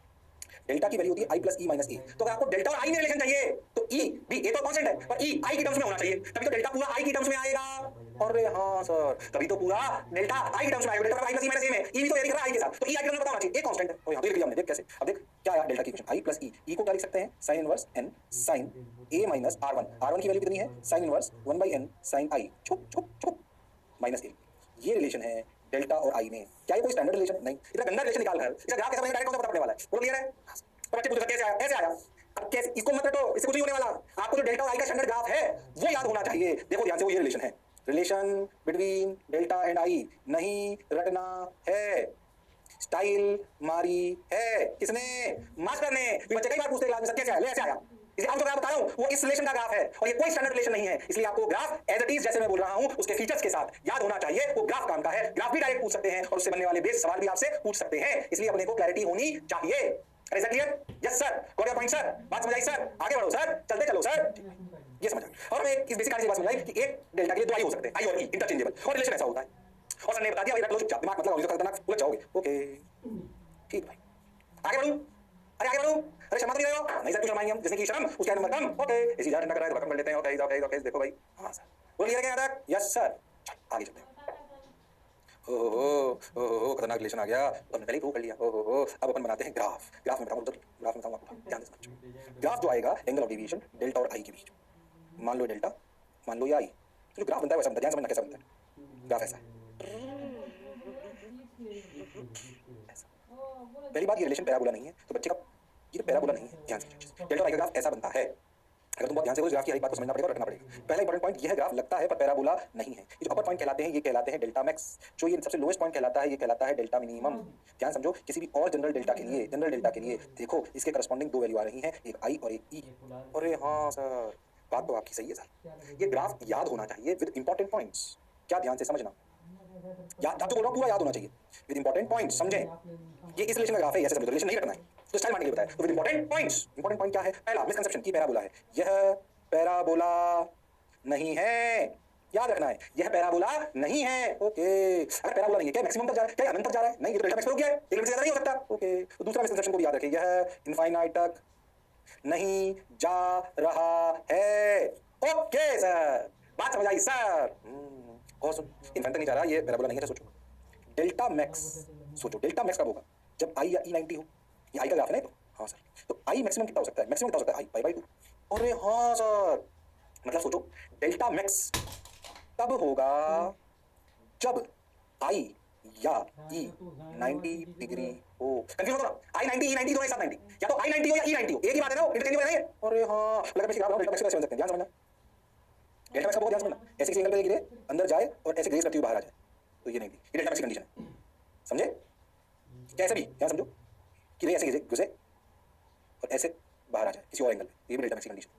डेल्टा की वैल्यू होती है I plus E minus A, तो अगर आपको डेल्टा और I में रिलेशन चाहिए तो E भी A तो कांस्टेंट है पर E I की टर्म्स में होना चाहिए, तभी तो डेल्टा पूरा I की टर्म्स में आएगा। अरे हाँ सर, तभी तो पूरा डेल्टा I की टर्म्स में आएगा। Delta I plus E minus A में E भी तो एरी कर रहा है I के साथ, तो E I की टर्म्स में पता होना चाहिए, A कांस्टेंट है। और यहां तो लिख दिया हमने, देख कैसे। अब देख क्या आया डेल्टा की इक्वेशन I प्लस E को क्या लिख सकते हैं? sin inverse n sin A minus R1 की वैल्यू कितनी है? sin inverse 1/n sin I चुप चुप चुप माइनस A। ये रिलेशन है डेल्टा और I में। क्या ये कोई स्टैंडर्ड रिलेशन नहीं? इतना गंदा रिलेशन निकाल कर इसका ग्राफ कैसा बनेगा डायरेक्ट कौन सा पता पड़ने वाला है? बोलो क्लियर है? तो बच्चे पूछते कैसे आया? ऐसे आया। अब कैसे, इसको मत रटो, इससे कुछ नहीं होने वाला। आपको जो डेल्टा और I का स्टैंडर्ड ग्राफ है वो याद होना चाहिए। देखो ध्यान से, वो ये रिलेशन है, relation between delta and I। नहीं रटना है, स्टाइल मारी है किसने? मास्टर ने। बच्चे कई बार पूछते क्लास में सर कैसे आया, ले ऐसे आया। इसलिए अब जो ग्राफ बता रहा हूं वो इस रिलेशन का ग्राफ है और ये कोई स्टैंडर्ड रिलेशन नहीं है, इसलिए आपको ग्राफ एज इट इज जैसे मैं बोल रहा हूं उसके फीचर्स के साथ याद होना चाहिए। वो ग्राफ काम का है, ग्राफ भी डायरेक्ट पूछ सकते हैं और उससे बनने वाले बेस सवाल भी आपसे पूछ सकते हैं, इसलिए अपने को क्लैरिटी होनी चाहिए। अरे sir clear? Yes sir, got your point sir, बात समझ आई सर? आगे बढ़ो सर, चलते चलो सर, ये समझ आ। और मैं इस बेसिक बात समझ आई कि एक डेल्टा के लिए दो I हो सकते हैं, I और E इंटरचेंजेबल, और रिलेशन ऐसा होता है। और सर ने बता दिया, वही रट लो चुपचाप, दिमाग मतलब होगी तो खतरनाक उलझ जाओगे। ओके ठीक भाई, आगे बढ़ूं? अरे आगे बढ़ूं? अरे क्षमा तो नहीं रहे हो? नहीं सर क्यों शर्माएंगे हम, जिसने की शर्म उसका नंबर कम। ओके इसी जा ठंडा कर रहा है तो खत्म कर लेते हैं। ओके ओके देखो भाई, हां सर बोल क्लियर है क्या तक? यस सर, आगे चलते हैं। ओहो खतरनाक रिलेशन आ गया, तो हमने पहले ही प्रूव कर लिया। ओहो अब अपन बनाते हैं ग्राफ। ग्राफ में बताऊं, ग्राफ में बताऊं आपको, ध्यान से समझो। ग्राफ जो आएगा एंगल ऑफ डेविएशन डेल्टा और I के बीच, मान लो डेल्टा, मान लो ये I, तो जो ग्राफ बनता है वैसा बनता है। ध्यान समझना कैसा बनता है। ग्राफ ऐसा है, पहली बात, ये रिलेशन पैराबोला नहीं है, तो बच्चे का ये पैराबोला नहीं है। ध्यान से डेल्टा आई का ग्राफ ऐसा बनता है। अगर तुम बहुत ध्यान से उस ग्राफ की हर एक बात को समझना पड़ेगा और रखना पड़ेगा। पहला इंपॉर्टेंट पॉइंट, यह ग्राफ लगता है पर पैराबोला नहीं है। ये जो अपर पॉइंट कहलाते हैं ये कहलाते हैं डेल्टा मैक्स। जो ये सबसे लोएस्ट पॉइंट कहलाता है ये कहलाता है डेल्टा मिनिमम। ध्यान समझो, किसी भी और जनरल डेल्टा के लिए देखो इसके करस्पॉन्डिंग दो वैल्यू आ रही हैं, एक आई और एक ई। अरे हाँ सर, बात तो आपकी सही है सर। ये ग्राफ याद होना चाहिए विद इंपॉर्टेंट पॉइंट्स। क्या ध्यान से समझना, याद आप जो बोल रहा हूँ पूरा याद होना चाहिए विद इंपॉर्टेंट पॉइंट्स। समझे, ये इस रिलेशन का ग्राफ है, ऐसे समझो, रिलेशन नहीं रखना है तो स्टाइल मारने के लिए बताया। तो with important points, important point क्या है? पहला मिसकंसेप्शन की पैराबोला है, यह पैराबोला नहीं है। याद रखना है, यह पैराबोला नहीं है। ओके, अगर पैराबोला नहीं है क्या मैक्सिमम तक जा रहा है, क्या अनंत तक जा रहा है? नहीं, ये तो डेल्टा मैक्स हो गया है, एक लिमिट से ज्यादा नहीं हो सकता। ओके, तो दूसरा मिसकंसेप्शन को भी याद रखिए, यह इनफाइनाइट तक नहीं जा रहा है। ओके सर, बात समझ आई सर। और सुन, इनफाइनाइट तक नहीं जा रहा, ये पैराबोला नहीं है। सोचो डेल्टा मैक्स, सोचो डेल्टा मैक्स कब होगा? जब आई या ई 90 हो। ये आई का ग्राफ है ना, तो हाँ सर, तो आई मैक्सिमम कितना हो सकता है? मैक्सिमम कितना हो सकता है? आई पाई बाई 2। अरे हाँ सर, मतलब सोचो डेल्टा मैक्स तब होगा जब आई या ई 90 डिग्री हो। कंफ्यूज मत होना, आई 90 ई 90 दोनों एक साथ 90, या तो आई 90 हो या ई 90 हो, एक ही बात है ना, इंटरचेंजेबल नहीं है। अरे हाँ, लगा मैं सिखा रहा हूं डेल्टा मैक्स कैसे समझ सकते हैं। ध्यान समझना, डेल्टा मैक्स का बहुत ध्यान समझना। ऐसे किसी एंगल पे गिरे, अंदर जाए और ऐसे ग्रेस करते हुए बाहर आ जाए, तो ये 90, ये डेल्टा मैक्स की कंडीशन है। समझे? कैसे भी ध्यान समझो कि रे ऐसे घुसे और ऐसे बाहर आ जाए किसी और एंगल पे, ये भी डेल्टा मैक्स की कंडीशन।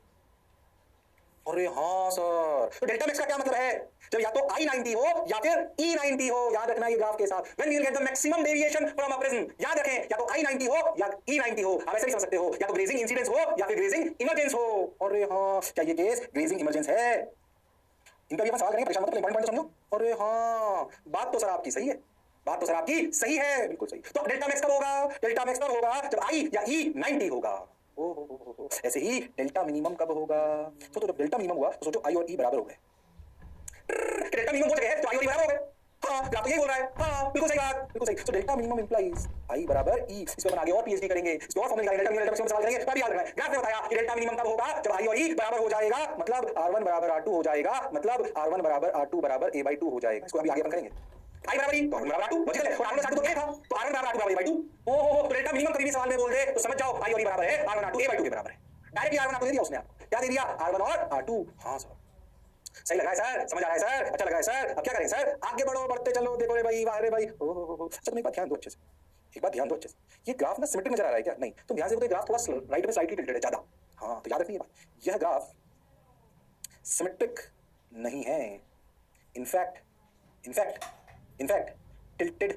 अरे हाँ सर, तो डेल्टा मैक्स का क्या मतलब है? जब या तो I 90 हो या फिर E 90 हो। याद रखना ये ग्राफ के साथ, when we will get the maximum deviation from a prism। याद रखें, या तो I 90 हो या E 90 हो। आप ऐसे भी समझ सकते हो, या तो ग्रेजिंग इंसिडेंस हो या फिर ग्रेजिंग इमरजेंस हो। अरे हाँ, क्या ये केस ग्रेजिंग इमरजेंस है? इनका भी अपन सवाल करेंगे, परेशान मत, इंपॉर्टेंट पॉइंट समझो। अरे हाँ, बात तो सर आपकी सही है, बात तो सर आपकी सही है, बिल्कुल सही। तो डेल्टा मैक्स कब होगा? डेल्टा मैक्स तब होगा जब I या E 90 होगा। ओहो, ऐसे ही डेल्टा मिनिमम कब होगा? तो जब डेल्टा मिनिमम हुआ तो सोचो आई और ई बराबर हो गए। डेल्टा मिनिमम वो जगह है तो आई और ई बराबर हो गए। हाँ, ग्राफ तो यही बोल रहा है। हाँ, बिल्कुल सही बात, बिल्कुल सही। तो डेल्टा मिनिमम इंप्लाइज आई बराबर ई। इस पे अपन आगे और पीएचडी करेंगे, इसको और फॉर्मूला निकालेंगे, डेल्टा मिनिमम सवाल करेंगे। पर याद रखना है, ग्राफ ने बताया कि डेल्टा मिनिमम तब होगा जब आई और ई बराबर हो जाएगा, मतलब R1 बराबर R2 हो जाएगा, मतलब R1 बराबर R2 बराबर A/2 हो जाएगा। इसको अभी आगे अपन करेंगे। आई बराबर ई तो R1 बराबर R2 लॉजिकल है, और R1 R2 तो क्या था? तो R1 बराबर R2 बराबर A/2। ओहो, तो डेल्टा मिनिमम कभी भी सवाल में बोल दे तो समझ जाओ आई और ई बराबर है R1 R2 A/2 के बराबर है। डायरेक्टली R1 आपको दे दिया उसने, आपको क्या दे दिया? R1 और R2। हाँ सर, सही लगा है सर, समझ आ रहा है सर, अच्छा लगा है सर। अब क्या करें सर? आगे बढ़ो, बढ़ते चलो। देखो रे भाई, वाह रे भाई, ओहो। अच्छा तुम एक बात ध्यान दो अच्छे से, एक बात ध्यान दो अच्छे से। ये ग्राफ ना सिमेट्रिक नजर आ रहा है क्या? नहीं, तुम ध्यान से देखो, ग्राफ थोड़ा राइट में स्लाइटली टिल्टेड है ज्यादा। हाँ, तो याद रखनी ये बात, यह ग्राफ सिमेट्रिक नहीं है। In fact tilted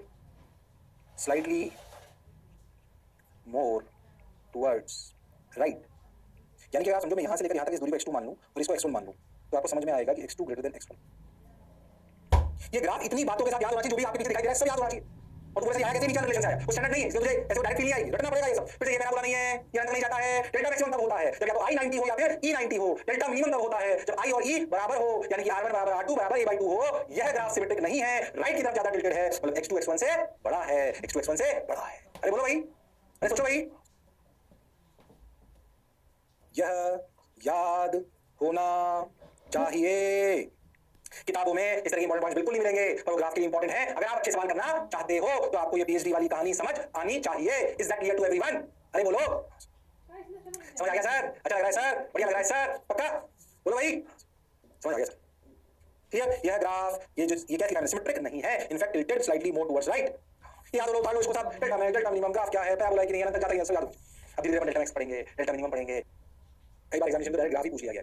slightly more towards right. यानी कि आप समझो, मैं यहां से लेकर यहां तक इस दूरी को x2 मान लूं और इसको x1 मान लूं, तो आपको समझ में आएगा कि x2 ग्रेटर देन x1। ये ग्राफ इतनी बातों के साथ याद होना चाहिए, जो भी आपके पीछे दिखाई दे रहा है सब याद होना चाहिए। और तुम्हें आया कैसे नीचे रिलेशन आया, कुछ स्टैंडर्ड नहीं है, इसलिए तुझे ऐसे डायरेक्ट नहीं आई, रटना पड़ेगा ये सब। फिर ये पैराबोला नहीं है, ये अंदर नहीं जाता है। डेल्टा मैक्सिमम तब होता है जब या तो I 90 हो या फिर E 90 हो। डेल्टा मिनिमम तब होता है जब I और E बराबर हो, यानी कि R1 बराबर R2 बराबर A/2 हो। यह ग्राफ सिमेट्रिक नहीं है, राइट की तरफ ज्यादा टिल्टेड है, मतलब x2 x1 से बड़ा है, x2 x1 से बड़ा है। अरे बोलो भाई, अरे सोचो भाई, यह याद होना चाहिए। किताबों में इस तरह के इंपॉर्टेंट पॉइंट्स बिल्कुल नहीं मिलेंगे, पर वो ग्राफ के लिए इंपॉर्टेंट है। अगर आप अच्छे सवाल करना चाहते हो तो आपको ये पीएचडी वाली कहानी समझ आनी चाहिए। Is that clear to everyone? अरे बोलो, समझ आ गया सर? अच्छा लग रहा है सर, बढ़िया लग रहा है सर, पक्का बोलो भाई, समझ आ गया सर? ठीक है, यह ग्राफ ये क्या दिखा रहा है? सिमेट्रिक नहीं है, in fact tilted slightly more towards right. याद लो, उतार लो इसको सब। डेल्टा मिनिमम ग्राफ क्या है, पैराबोला कि नहीं, अनंत जाता है, सब याद हो। अब धीरे-धीरे डेल्टा मैक्स पढ़ेंगे, डेल्टा मिनिमम पढ़ेंगे। कई बार एग्जामिनेशन में डायरेक्ट ग्राफ ही पूछ लिया गया,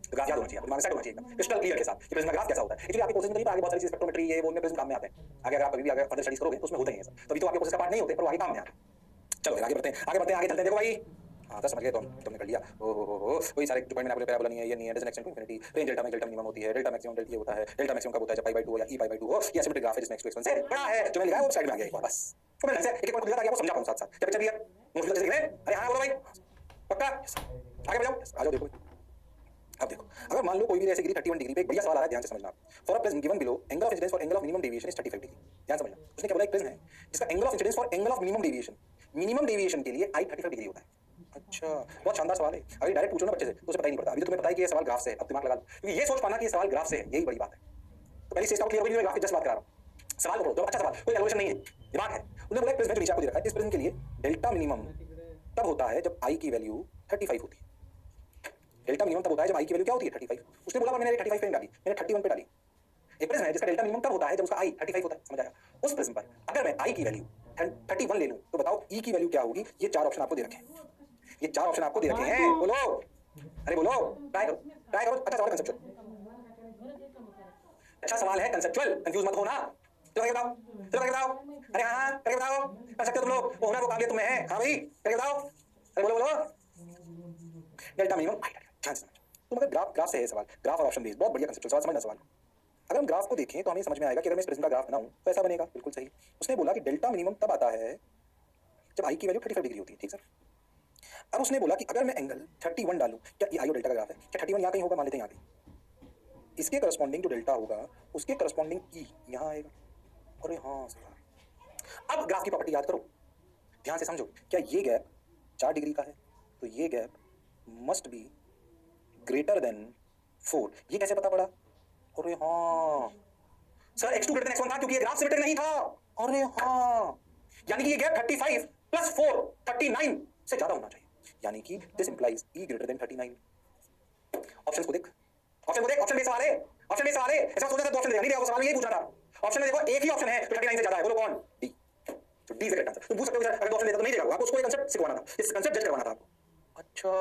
तो ग्राफ याद होना चाहिए, दिमाग में सेट होना चाहिए एकदम क्रिस्टल क्लियर के साथ कि प्रिज्म का ग्राफ कैसा होता है। एक्चुअली आपके कोर्सेज में नहीं, आगे बहुत सारी स्पेक्ट्रोमेट्री ये वो उनमें प्रिज्म काम में आते हैं। आगे अगर आप कभी भी आगे फर्दर स्टडीज करोगे तो उसमें होते हैं ये सब, तभी तो आपके कोर्सेज का पार्ट नहीं होते, पर वो आगे काम में आते हैं। चलो आगे बढ़ते हैं, आगे चलते हैं। देखो भाई, हाँ समझ गए, तुमने कर लिया। ओहो, वही सारे जो पॉइंट मैंने आपको पैराबोला नहीं है, ये नहीं है, doesn't extend to infinity, range delta में डेल्टा मिनिमम होती है, डेल्टा मैक्सिमम डेल्टा ये होता है। डेल्टा मैक्सिमम कब होता है? जब π/2 हो या E/2 हो। ये सिमेट्रिक ग्राफ है जिसमें x2 x1 से बड़ा है। जो मैंने लिखा है वो साइड में आ गया एक बार बस। तो मैं ढंग से एक-एक पॉइंट लिखा ताकि आपको समझा पाऊं साथ-साथ। क्या पिक्चर क्लियर? मुश्किल से लिख रहे हैं? अरे हां बोलो भाई, पक्का? आगे बढ़ जाओ, आ जाओ। देखो अब देखो, अगर मान लो कोई भी ऐसे गिरी 31 डिग्री पे, एक बढ़िया सवाल आ रहा है, ध्यान से समझना। For a prism given below, angle of incidence for angle of minimum deviation is 35 degree. ध्यान समझना, उसने क्या बोला? एक प्रिज्म है जिसका angle of incidence for angle of minimum deviation के लिए I 35 डिग्री होता है। अच्छा, बहुत शानदार सवाल है। अगर डायरेक्ट पूछो ना बच्चे से तो उसे पता ही नहीं पड़ता। अभी तो तुम्हें पता है कि ये सवाल ग्राफ से है, अब दिमाग लगा लो, क्योंकि ये सोच पाना कि ये सवाल ग्राफ से है, यही बड़ी बात है। तो पहली स्टेज का क्लियर हो गई, मैं ग्राफ की जस्ट बात कर रहा हूं। सवाल को पढ़ो तो अच्छा सवाल, कोई एलोवेशन नहीं है। दिमाग है। उन्होंने बोला प्रिज्म जो नीचे आपको दे रखा है, इस प्रिज्म के लिए डेल्टा मिनिमम तब होता है जब आई की वैल्यू 35 होती है। डेल्टा मिनिमम तब होता है जब आई की वैल्यू क्या होती है 35। उसने बोला मैंने 35 पे डाली, मैंने 31 पे डाली। एक प्रिज्म है जिसका डेल्टा मिनिमम तब होता है जब उसका आई 35 होता है, समझ आया? उस प्रिज्म पर अगर मैं आई की वैल्यू 31 ले लूं तो बताओ ई की वैल्यू क्या होगी? ये चार ऑप्शन आपको दे रखे हैं, ये चार ऑप्शन आपको दे रखे हैं, बोलो, अरे बोलो, ट्राई करो, ट्राई करो। अच्छा सवाल कंसेप्चुअल, अच्छा सवाल है कंसेप्चुअल, कंफ्यूज मत होना। चलो करके बताओ, चलो करके बताओ, अरे हाँ करके बताओ, कर सकते हो तुम लोग, वो हुनर वो काबिलियत तुम्हें है। हाँ भाई करके बताओ, अरे बोलो बोलो। डेल्टा मिनिमम ध्यान से समझो। तो मगर ग्राफ से है सवाल, ग्राफ और ऑप्शन बेस्ड, बहुत बढ़िया कंसेप्चुअल सवाल, समझना सवाल। अगर हम ग्राफ को देखें तो हमें समझ में आएगा कि अगर मैं इस प्रिज्म का ग्राफ बनाऊं तो ऐसा बनेगा, बिल्कुल सही। उसने बोला कि डेल्टा मिनिमम तब आता है जब आई की वैल्यू 35 डिग्री होती है, ठीक सर। अब उसने बोला कि अगर मैं एंगल 31 डालूं, क्या ये आई और डेल्टा का ग्राफ है, क्या 31 यहाँ कहीं होगा, मान लेते हैं यहाँ कहीं, इसके करस्पॉन्डिंग जो डेल्टा होगा उसके करस्पॉन्डिंग ई यहाँ आएगा। अरे हाँ सर। अब ग्राफ की प्रॉपर्टी याद करो, ध्यान से समझो। क्या ये गैप 4 डिग्री का है तो ये gap must be greater than 4। ये कैसे पता पड़ा? अरे हाँ sir, x2 greater than x1 था क्योंकि ये ग्राफ सिमेट्रिक नहीं था। अरे हाँ, यानी कि ये गैप 35 प्लस 4 39 से ज्यादा होना चाहिए, यानी कि this implies e greater than 39। Option को देख, ऑप्शन को देख, ऑप्शन में सवाल है, ऑप्शन में सवाल है। ऐसा सोचा था दो ऑप्शन दे, नहीं दिया, वो सवाल यही पूछ रहा था। ऑप्शन में देखो एक ही ऑप्शन है तो 39 से ज्यादा है, बोलो कौन? डी। तो डी इज करेक्ट आंसर। तुम पूछ सकते हो अगर दो ऑप्शन देता तो नहीं देगा, आपको उसको ये कांसेप्ट सिखाना था, इस कांसेप्ट जज करवाना था आपको। अच्छा,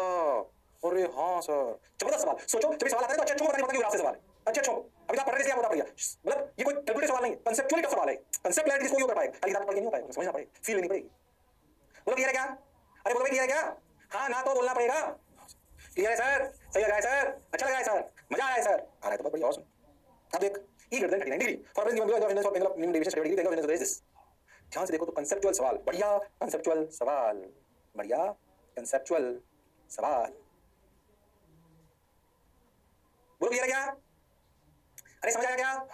अरे हाँ सर, जबरदस्त सवाल। सोचो जब सवाल आता है तो अच्छे अच्छों को पता नहीं क्यों ग्राफ से सवाल है, अच्छे अच्छों अभी आप पढ़ रहे थे, आप बता भैया, मतलब ये कोई कैलकुलेटिव सवाल नहीं है, कंसेप्चुअली का सवाल है। कंसेप्ट क्लैरिटी किसको कर पाएगा, खाली किताब पढ़ के नहीं हो पाएगा, समझना पड़ेगा, फील लेनी पड़ेगी। बोलो क्लियर है क्या? अरे बोलो भाई क्लियर है क्या? हाँ ना तो बोलना पड़ेगा। क्लियर है सर, सही लगा है सर, अच्छा लगा है सर, मजा आया है सर, आ रहा है तो बहुत बढ़िया। और सुन, अब देख E greater than 39 degree for prism given below of angle of minimum deviation 70 degree, angle of this. ध्यान से देखो तो कंसेप्चुअल सवाल, बढ़िया कंसेप्चुअल सवाल, बढ़िया कंसेप्चुअल सवाल। बोलो क्लियर है क्या? अरे समझ आया क्या?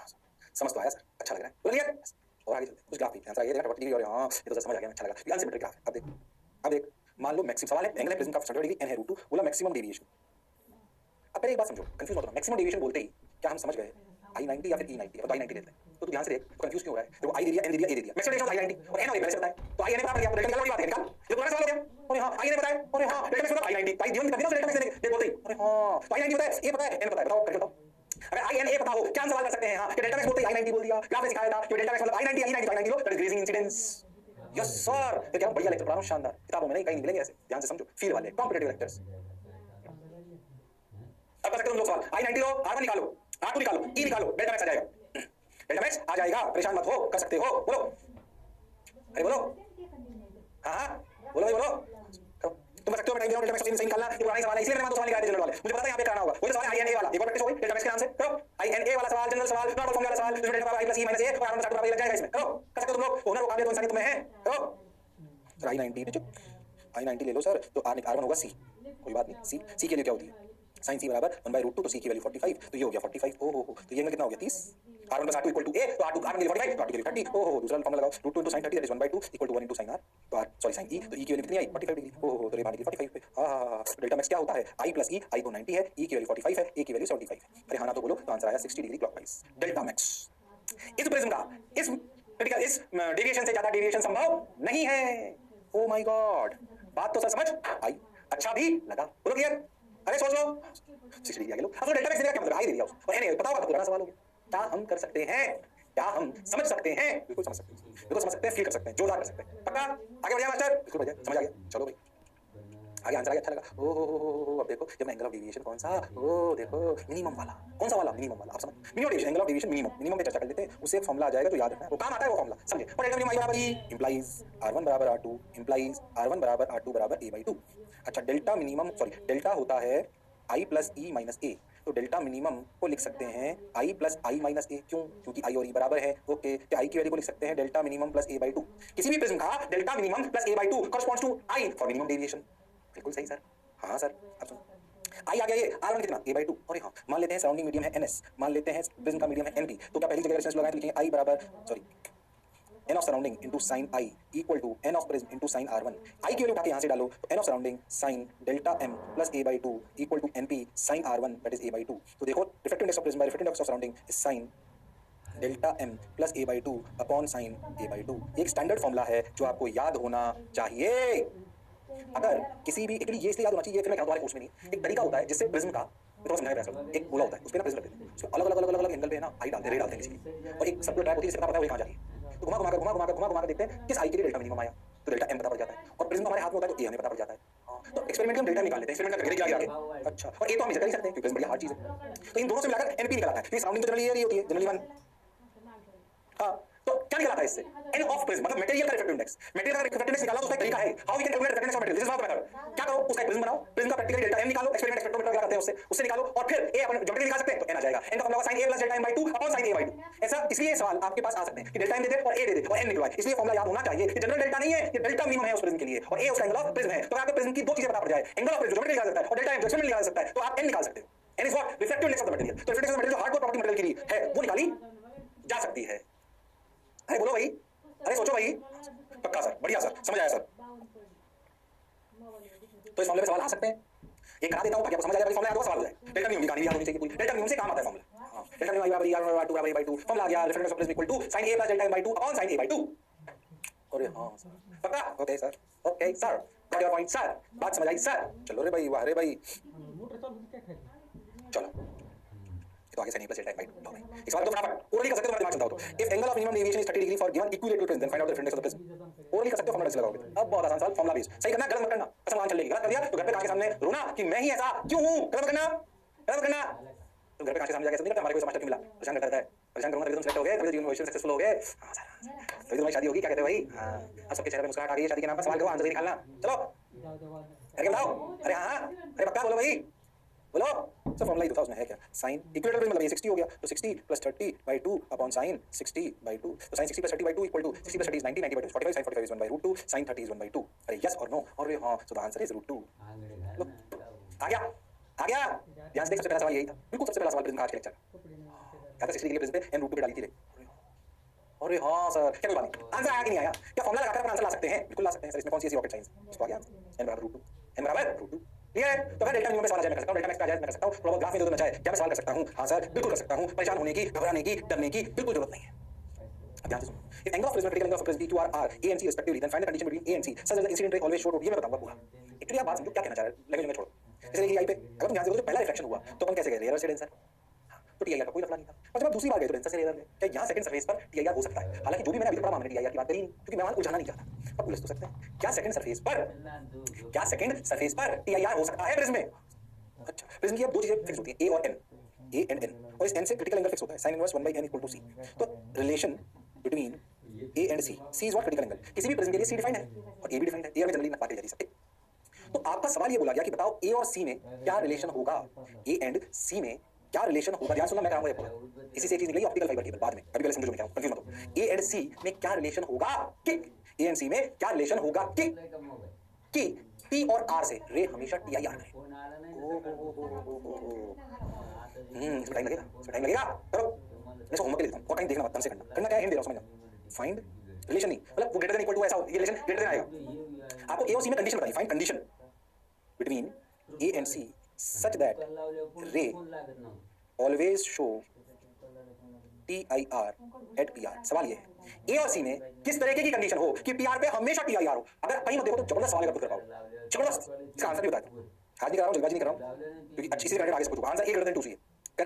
समझ तो आया सर, अच्छा लग रहा है, बोलो क्लियर। और आगे चलते हैं, कुछ ग्राफ देखते हैं, आंसर ये देखा 40 डिग्री, और हां ये तो समझ आ गया, अच्छा लगा। ये अनसिमेट्रिक ग्राफ है। अब देख मान लो मैक्सिमम सवाल है, एंगल है प्रिज्म का 70 डिग्री, n है √2, बोला मैक्सिमम डेविएशन। अब पहले एक बात समझो, कंफ्यूज मत होना। मैक्सिमम डेविएशन बोलते ही क्या हम समझ गए I90 या फिर E90? अब तो I90 लेते हैं, तो तू ध्यान से देख, कंफ्यूज क्यों हो रहा है? देखो I दे दिया, N दे दिया, A दे दिया, मैक्सिमम डेविएशन I90 और N और A पहले से बताया, तो I N बराबर क्या? डेल्टा निकाल, बड़ी बात है, निकाल। ये पुराना सवाल हो गया। अरे हां I N बताया, अरे हां डेल्टा मैक्स होगा I90, भाई जीवन में कभी ना डेल्टा मैक्स देख बोलते ही, अरे हां तो I90 पता है, A पता है, N पता है, बताओ करके बताओ। अगर I N A पता हो क्या हम सवाल कर सकते हैं? हां, ये डेल्टा मैक्स बोलते ही I90 बोल दिया, ग्राफ में सिखाया था कि डेल्टा मैक्स मतलब I90 E90 तो I90 low, that is grazing incidence. Yes sir, ये क्या बढ़िया लेक्चर पढ़ा रहा हूं, शानदार। किताबों में नहीं, कहीं नहीं मिलेंगे ऐसे, ध्यान से समझो, फील वाले कॉम्पिटिटिव लेक्चर्स। अब कर सकते हो तुम लोग सवाल, I90 लो, R1 निकालो, R2 निकालो, E निकालो, डेल्टा मैक्स आ जाएगा, डेल्टा मैक्स आ जाएगा, परेशान मत हो, कर सकते हो, बोलो, अरे बोलो, हाँ बोलो भाई बोलो, तुम कर सकते हो। डेल्टा मैक्स सही निकालना, ये पुराना सवाल है, इसलिए मैंने दो सवाल निकाले थे जनरल वाले, मुझे पता था यहाँ पे कराना होगा। वही सवाल है INA वाला, एक बार प्रैक्टिस हो गई, डेल्टा मैक्स के नाम से करो। INA वाला सवाल, जनरल सवाल, नॉर्मल फॉर्मूला वाला सवाल, जिसमें डेल्टा बराबर I + E - A और R1 + R2 बराबर लग जाएगा इसमें, करो, कर सकते हो तुम लोग, हुनर वो काबिलियत तो इंसानियत तुम्हें है, करो। सर I90 ले लो सर, तो R1 होगा C, कोई बात नहीं, C के लिए क्या होती है? sin C बराबर 1/√2, तो C की वैल्यू 45, तो ये हो गया 45, ओहो तो ये कितना हो गया 30। R1 + R2 = A, तो R1 के लिए 45, तो R2 के लिए 30, ओहो दूसरा फॉर्मूला लगाओ, √2 * sin 30 that is 1/2 = 1 * sin R, तो sin E, तो E की वैल्यू कितनी आई? 45 डिग्री, ओहो तो ये भाग 45 पे। हां डेल्टा मैक्स क्या होता है? I + E, I तो 90 है, E की वैल्यू 45 है, A की वैल्यू 75 है। अरे हां ना तो बोलो, तो आंसर आया 60 डिग्री क्लॉकवाइज। डेल्टा मैक्स इस प्रिज्म का इस क्रिटिकल इस डेविएशन से ज्यादा डेविएशन संभव नहीं है। ओ माय गॉड, बात तो सर समझ आई, अच्छा भी लगा, बोलो क्लियर। अरे सोच लो 60 डिग्री आगे लो, अब तो डेल्टा मैक्स देगा क्या मतलब? आई दे दिया उसको, और एन पता होगा तो पुराना सवाल हो गया। क्या हम कर सकते हैं? क्या हम समझ सकते हैं? बिल्कुल समझ सकते हैं, बिल्कुल समझ सकते हैं, फील कर सकते हैं, जोरदार कर सकते हैं, पक्का। आगे बढ़िया मास्टर, बिल्कुल बढ़िया, समझ आ गया, चलो भाई आगे आंसर आ गया, अच्छा लगा। ओ अब देखो जब एंगल ऑफ डेविएशन कौन सा, ओ देखो मिनिमम वाला, कौन सा वाला? मिनिमम वाला, आप समझ, minimum deviation, angle of deviation minimum पे चर्चा कर लेते हैं, उससे एक फॉर्मूला आ जाएगा जो याद रखना है, वो काम आता है वो फॉर्मूला, समझे। और डेल्टा मिनिमम I बराबर E इंप्लाइज R1 बराबर R2 इंप्लाइज R1 बराबर R2 बराबर A/2। अच्छा डेल्टा मिनिमम, सॉरी डेल्टा होता है I + E - A, तो डेल्टा मिनिमम को लिख सकते हैं I + I - A, क्यों? क्योंकि I और E बराबर है, ओके। तो I की वैल्यू को लिख सकते हैं डेल्टा मिनिमम + A/2। किसी भी प्रिज्म का delta minimum + A/2 corresponds to I for minimum deviation. बिल्कुल सही सर, हाँ सर, अब सुनो आई आ गया, ये R1 कितना? A/2। और हाँ मान लेते हैं सराउंडिंग मीडियम है NS, मान लेते हैं प्रिज्म का मीडियम है NP, तो क्या पहली जगह रेफरेंस लगाएं तो लिखेंगे I बराबर, sorry n of surrounding into sin I equal to n of prism into sin R1। I की वैल्यू उठा के यहाँ से डालो, तो n of surrounding sin delta m plus A/2 equal to NP sin R1 that is A/2। तो देखो reflective index of prism by reflective index of surrounding is sin delta m plus a by 2 upon sine a by 2। एक standard formula है जो आपको याद होना चाहिए। अगर किसी भी एक्चुअली ये इसलिए याद होना चाहिए, फिर मैं तुम्हारे कोर्स में नहीं, एक तरीका होता है जिससे प्रिज्म का थोड़ा समझाया गया है। एक गोला होता है, उस पे ना प्रिज्म रखते हैं, उसको अलग अलग अलग अलग एंगल पे ना आई डालते हैं, रे डालते हैं किसी की, और एक सर्कुलर ट्रैक होती है जिससे पता है वो कहां जा रही है। तो घुमा कर देखते हैं किस आई के लिए डेल्टा मिनिमम आया, तो डेल्टा m पता पड़ जाता है। और प्रिज्म हमारे हाथ में होता है तो a हमें पता पड़ जाता है। तो एक्सपेरिमेंट में हम डेल्टा निकाल लेते हैं, एक्सपेरिमेंट करके क्या आगे। अच्छा, और a तो हम इसे कर ही सकते हैं क्योंकि प्रिज्म बड़ी हार्ड चीज है। तो इन दोनों से मिलाकर np निकल आता है। ये सराउंडिंग तो जनरली ये होती है, जनरली 1। हां, तो क्या निकला था इससे? n ऑफ प्रिज्म मतलब मटेरियल का रिफ्रैक्टिव इंडेक्स। मटेरियल का रिफ्रैक्टिव इंडेक्स निकालना तो उसका एक तरीका है, how we can calculate refractive index of material. This is not method. क्या करो, उसका एक प्रिज्म बनाओ, प्रिज्म का प्रैक्टिकल डेल्टा m निकालो, एक्सपेरिमेंट स्पेक्ट्रोमीटर क्या करते हैं उससे निकालो, और फिर a अपन ज्योमेट्री निकाल सकते हैं तो n आ जाएगा। n का formula sin a plus delta m by 2 upon sin a by 2। ऐसा इसलिए सवाल आपके पास आ सकते हैं कि डेल्टा m दे दे और a दे दे और n निकलवाए, इसलिए फॉर्मूला याद होना चाहिए। ये जनरल डेल्टा नहीं है, ये डेल्टा मिनिमम है उस प्रिज्म के लिए, और a उसका एंगल ऑफ प्रिज्म है। तो आपको प्रिज्म की दो चीजें पता पड़ जाए, एंगल ऑफ प्रिज्म ज्योमेट्री निकाल सकता है और डेल्टा m जो एक्सपेरिमेंट निकाल सकता है, तो आप n निकाल सकते हो। n is what refractive index of the material. तो रिफ्रैक्टिव इंडेक्स ऑफ मटेरियल जो हार्डकोर प्रॉपर्टी मटेरियल के लिए है वो निकाली जा सकती है। अरे बोलो भाई, अरे सोचो भाई। पक्का सर, बढ़िया सर, समझ आया सर। तो इस मामले में सवाल आ सकते हैं, एक करा देता हूं ताकि आपको समझ आ जाए। फॉर्मूला याद होगा, सवाल हो जाए। डेल्टा म्यू निकालनी याद होनी चाहिए पूरी। डेल्टा म्यू से काम आता है फॉर्मूला। हां, डेल्टा म्यू बराबर r बराबर 2 बाय 2 फॉर्मूला आ गया refractive index of prism equal to sin a plus delta m by 2 upon sin a by 2। अरे हां सर, पक्का? Okay sir, okay sir, got your point sir, बात समझ आई सर। चलो रे भाई, वाह रे भाई, चलो तो आगे sin a plus delta m by 2 है। इस सवाल को फटाफट ओरली कर सकते हो, तुम्हारा दिमाग चलता हो तो। If angle of minimum deviation is 30 degree for given equilateral prism then find out the difference of the prism. Orally कर सकते हो, फॉर्मूला से लगाओगे। अब बहुत आसान सवाल, फॉर्मूला बेस। सही करना, गलत मत करना। असम मान चलेगी, गलत कर दिया तो घर पे कांच के सामने रोना कि मैं ही ऐसा क्यों हूं। गलत करना, गलत करना। तुम घर पे कांच के सामने जाके ऐसा नहीं करते, हमारे को समाज तक मिला, परेशान करता है, परेशान करूंगा तभी तुम सेलेक्ट हो गए, तभी जीवन में सक्सेसफुल हो गए। हां सर, तभी तुम्हारी शादी होगी। क्या कहते हो भाई? हां, अब सबके चेहरे पे मुस्कुराहट आ रही है शादी के नाम पर। सवाल करो, आंसर निकालना। चलो अरे बताओ, अरे हां, अरे पक्का बोलो भाई, बोलो। सर फॉर्मूला ही तो था उसमें, है क्या? sin इक्विलेटरल प्रिज्म मतलब ये 60 हो गया, तो 60 plus 30 by 2 upon sin 60 by 2। तो sin 60 plus 30 by 2 equal to 60 plus 30 is 90, 90 by 2 45, sin 45 is 1 by root 2, sin 30 is 1 by 2। अरे यस और नो, और ये हां, so the answer is root 2। लो आ गया, आ गया। ध्यान से देख, सबसे पहला सवाल यही था, बिल्कुल सबसे पहला सवाल प्रिज्म का आज के लेक्चर का। क्या था 60 डिग्री प्रिज्म पे n रूट 2 पे डाली थी रे। अरे हां सर, क्या कोई बात नहीं, आंसर आया कि नहीं आया? क्या फॉर्मूला लगाकर अपन आंसर ला सकते हैं? बिल्कुल ला सकते हैं सर। इसमें कौन सी ऐसी रॉकेट साइंस? इसको आ गया n बराबर रूट 2, n बराबर रूट 2। क्लियर है? तो अगर डेल्टा म्यू में सवाल आ जाए मैं कर सकता हूं, डेल्टा मैक्स पे आ जाए मैं कर सकता हूं, प्रॉब्लम ग्राफ में दे दो ना चाहे, क्या मैं सवाल कर सकता हूं? हां सर, बिल्कुल कर सकता हूं। परेशान होने की, घबराने की, डरने की बिल्कुल जरूरत नहीं है। अब ध्यान से सुनो, if angle of prism critical angle of prism PQ are a and c respectively then find the condition between a and c such that the incident ray always show ये मैं बताऊंगा पूरा। एक्चुअली आप बात समझो क्या कहना चाह रहे हैं, लैंग्वेज में छोड़ो। जैसे कि आई पे अगर तुम ध्यान से देखो तो पहला रिफ्लेक्शन हुआ तो अपन कैसे गए, रेयर से डेंसर। तो टीआईआर का कोई लफड़ा नहीं था। और जब आप दूसरी बार गए तो डेंसर से रेयर गए। क्या यहाँ सेकंड सरफेस पर टीआईआर हो सकता है? हालांकि जो भी मैंने अभी तक पढ़ा मामले टीआईआर की बात करी, क्योंकि मैं वहां उलझाना नहीं चाहता। अब उलझ तो सकते हैं, क्या सेकंड सरफेस पर टीआईआर हो सकता है प्रिज्म में? अच्छा, प्रिज्म की अब दो चीजें फिक्स होती हैं, a और n, a एंड n, और इस n से क्रिटिकल एंगल फिक्स होता है, sin inverse 1/n equal to c। तो relation between a and c, c is what critical angle. किसी भी प्रिज्म के लिए c डिफाइंड है और a भी डिफाइंड है। a में जनरली बात करी जाती है। तो आपका सवाल ये बोला गया कि बताओ a और c में क्या रिलेशन होगा, a एंड c में क्या रिलेशन होगा। ध्यान सुनना, मैं कराऊंगा ये पूरा। इसी से एक चीज निकली ऑप्टिकल फाइबर केबल, बाद में अभी पहले समझो मैं क्या हूं, कंफ्यूज मत हो। a एंड c में क्या रिलेशन होगा कि a एंड c में क्या रिलेशन होगा कि p और r से रे हमेशा ti r है। इसमें टाइम लगेगा, करो। मैं होमवर्क देता हूं और टाइम देखना मत, से करना क्या है, हिंट दे रहा हूं, समझना। फाइंड रिलेशन नहीं मतलब वो ग्रेटर देन इक्वल टू ऐसा, ये रिलेशन ग्रेटर देन आएगा। आपको a और c में कंडीशन बताइए, find condition between a and c such that ray always show TIR at PR। सवाल ये है a और c में किस तरीके की कंडीशन हो कि PR पे हमेशा TIR हो। अगर कहीं मत देखो तो जबरदस्त सवाल कर पाओ, जबरदस्त। इसका आंसर भी बताता हूं, आज नहीं कर रहा हूं, जल्दबाजी नहीं कर रहा हूं, क्योंकि अच्छी सी आगे से पूछूंगा। Answer a greater than 2 c है।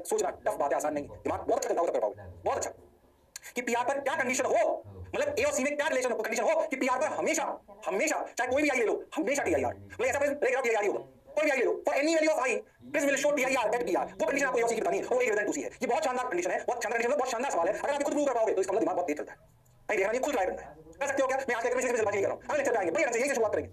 सोचना टफ बात है, आसान नहीं। दिमाग बहुत अच्छा कर पाओगे, बहुत अच्छा। कि PR पर क्या कंडीशन हो, मतलब a और c में क्या रिलेशन हो, कंडीशन हो कि PR पर हमेशा चाहे कोई भी आई ले लो, हमेशा TIR। मतलब ऐसा प्रिज्म TIR ही होगा, कोई भी आई ले लो, for any value of i prism will show TIR at PR। वो कंडीशन आपको a और c की बतानी है, वो a ग्रेटर देन 2c है। ये बहुत शानदार कंडीशन है, बहुत शानदार कंडीशन है, बहुत शानदार सवाल है। अगर आप खुद प्रूव कर पाओगे तो इसका मतलब दिमाग बहुत तेज चलता है। भाई देखना नहीं, खुद ट्राई करना है। कर सकते हो क्या? मैं आज लेकर जल्दबाजी नहीं कर रहा हूं, अगले लेक्चर पे आएंगे, बड़ी आराम से यही से शुरुआत करेंगे।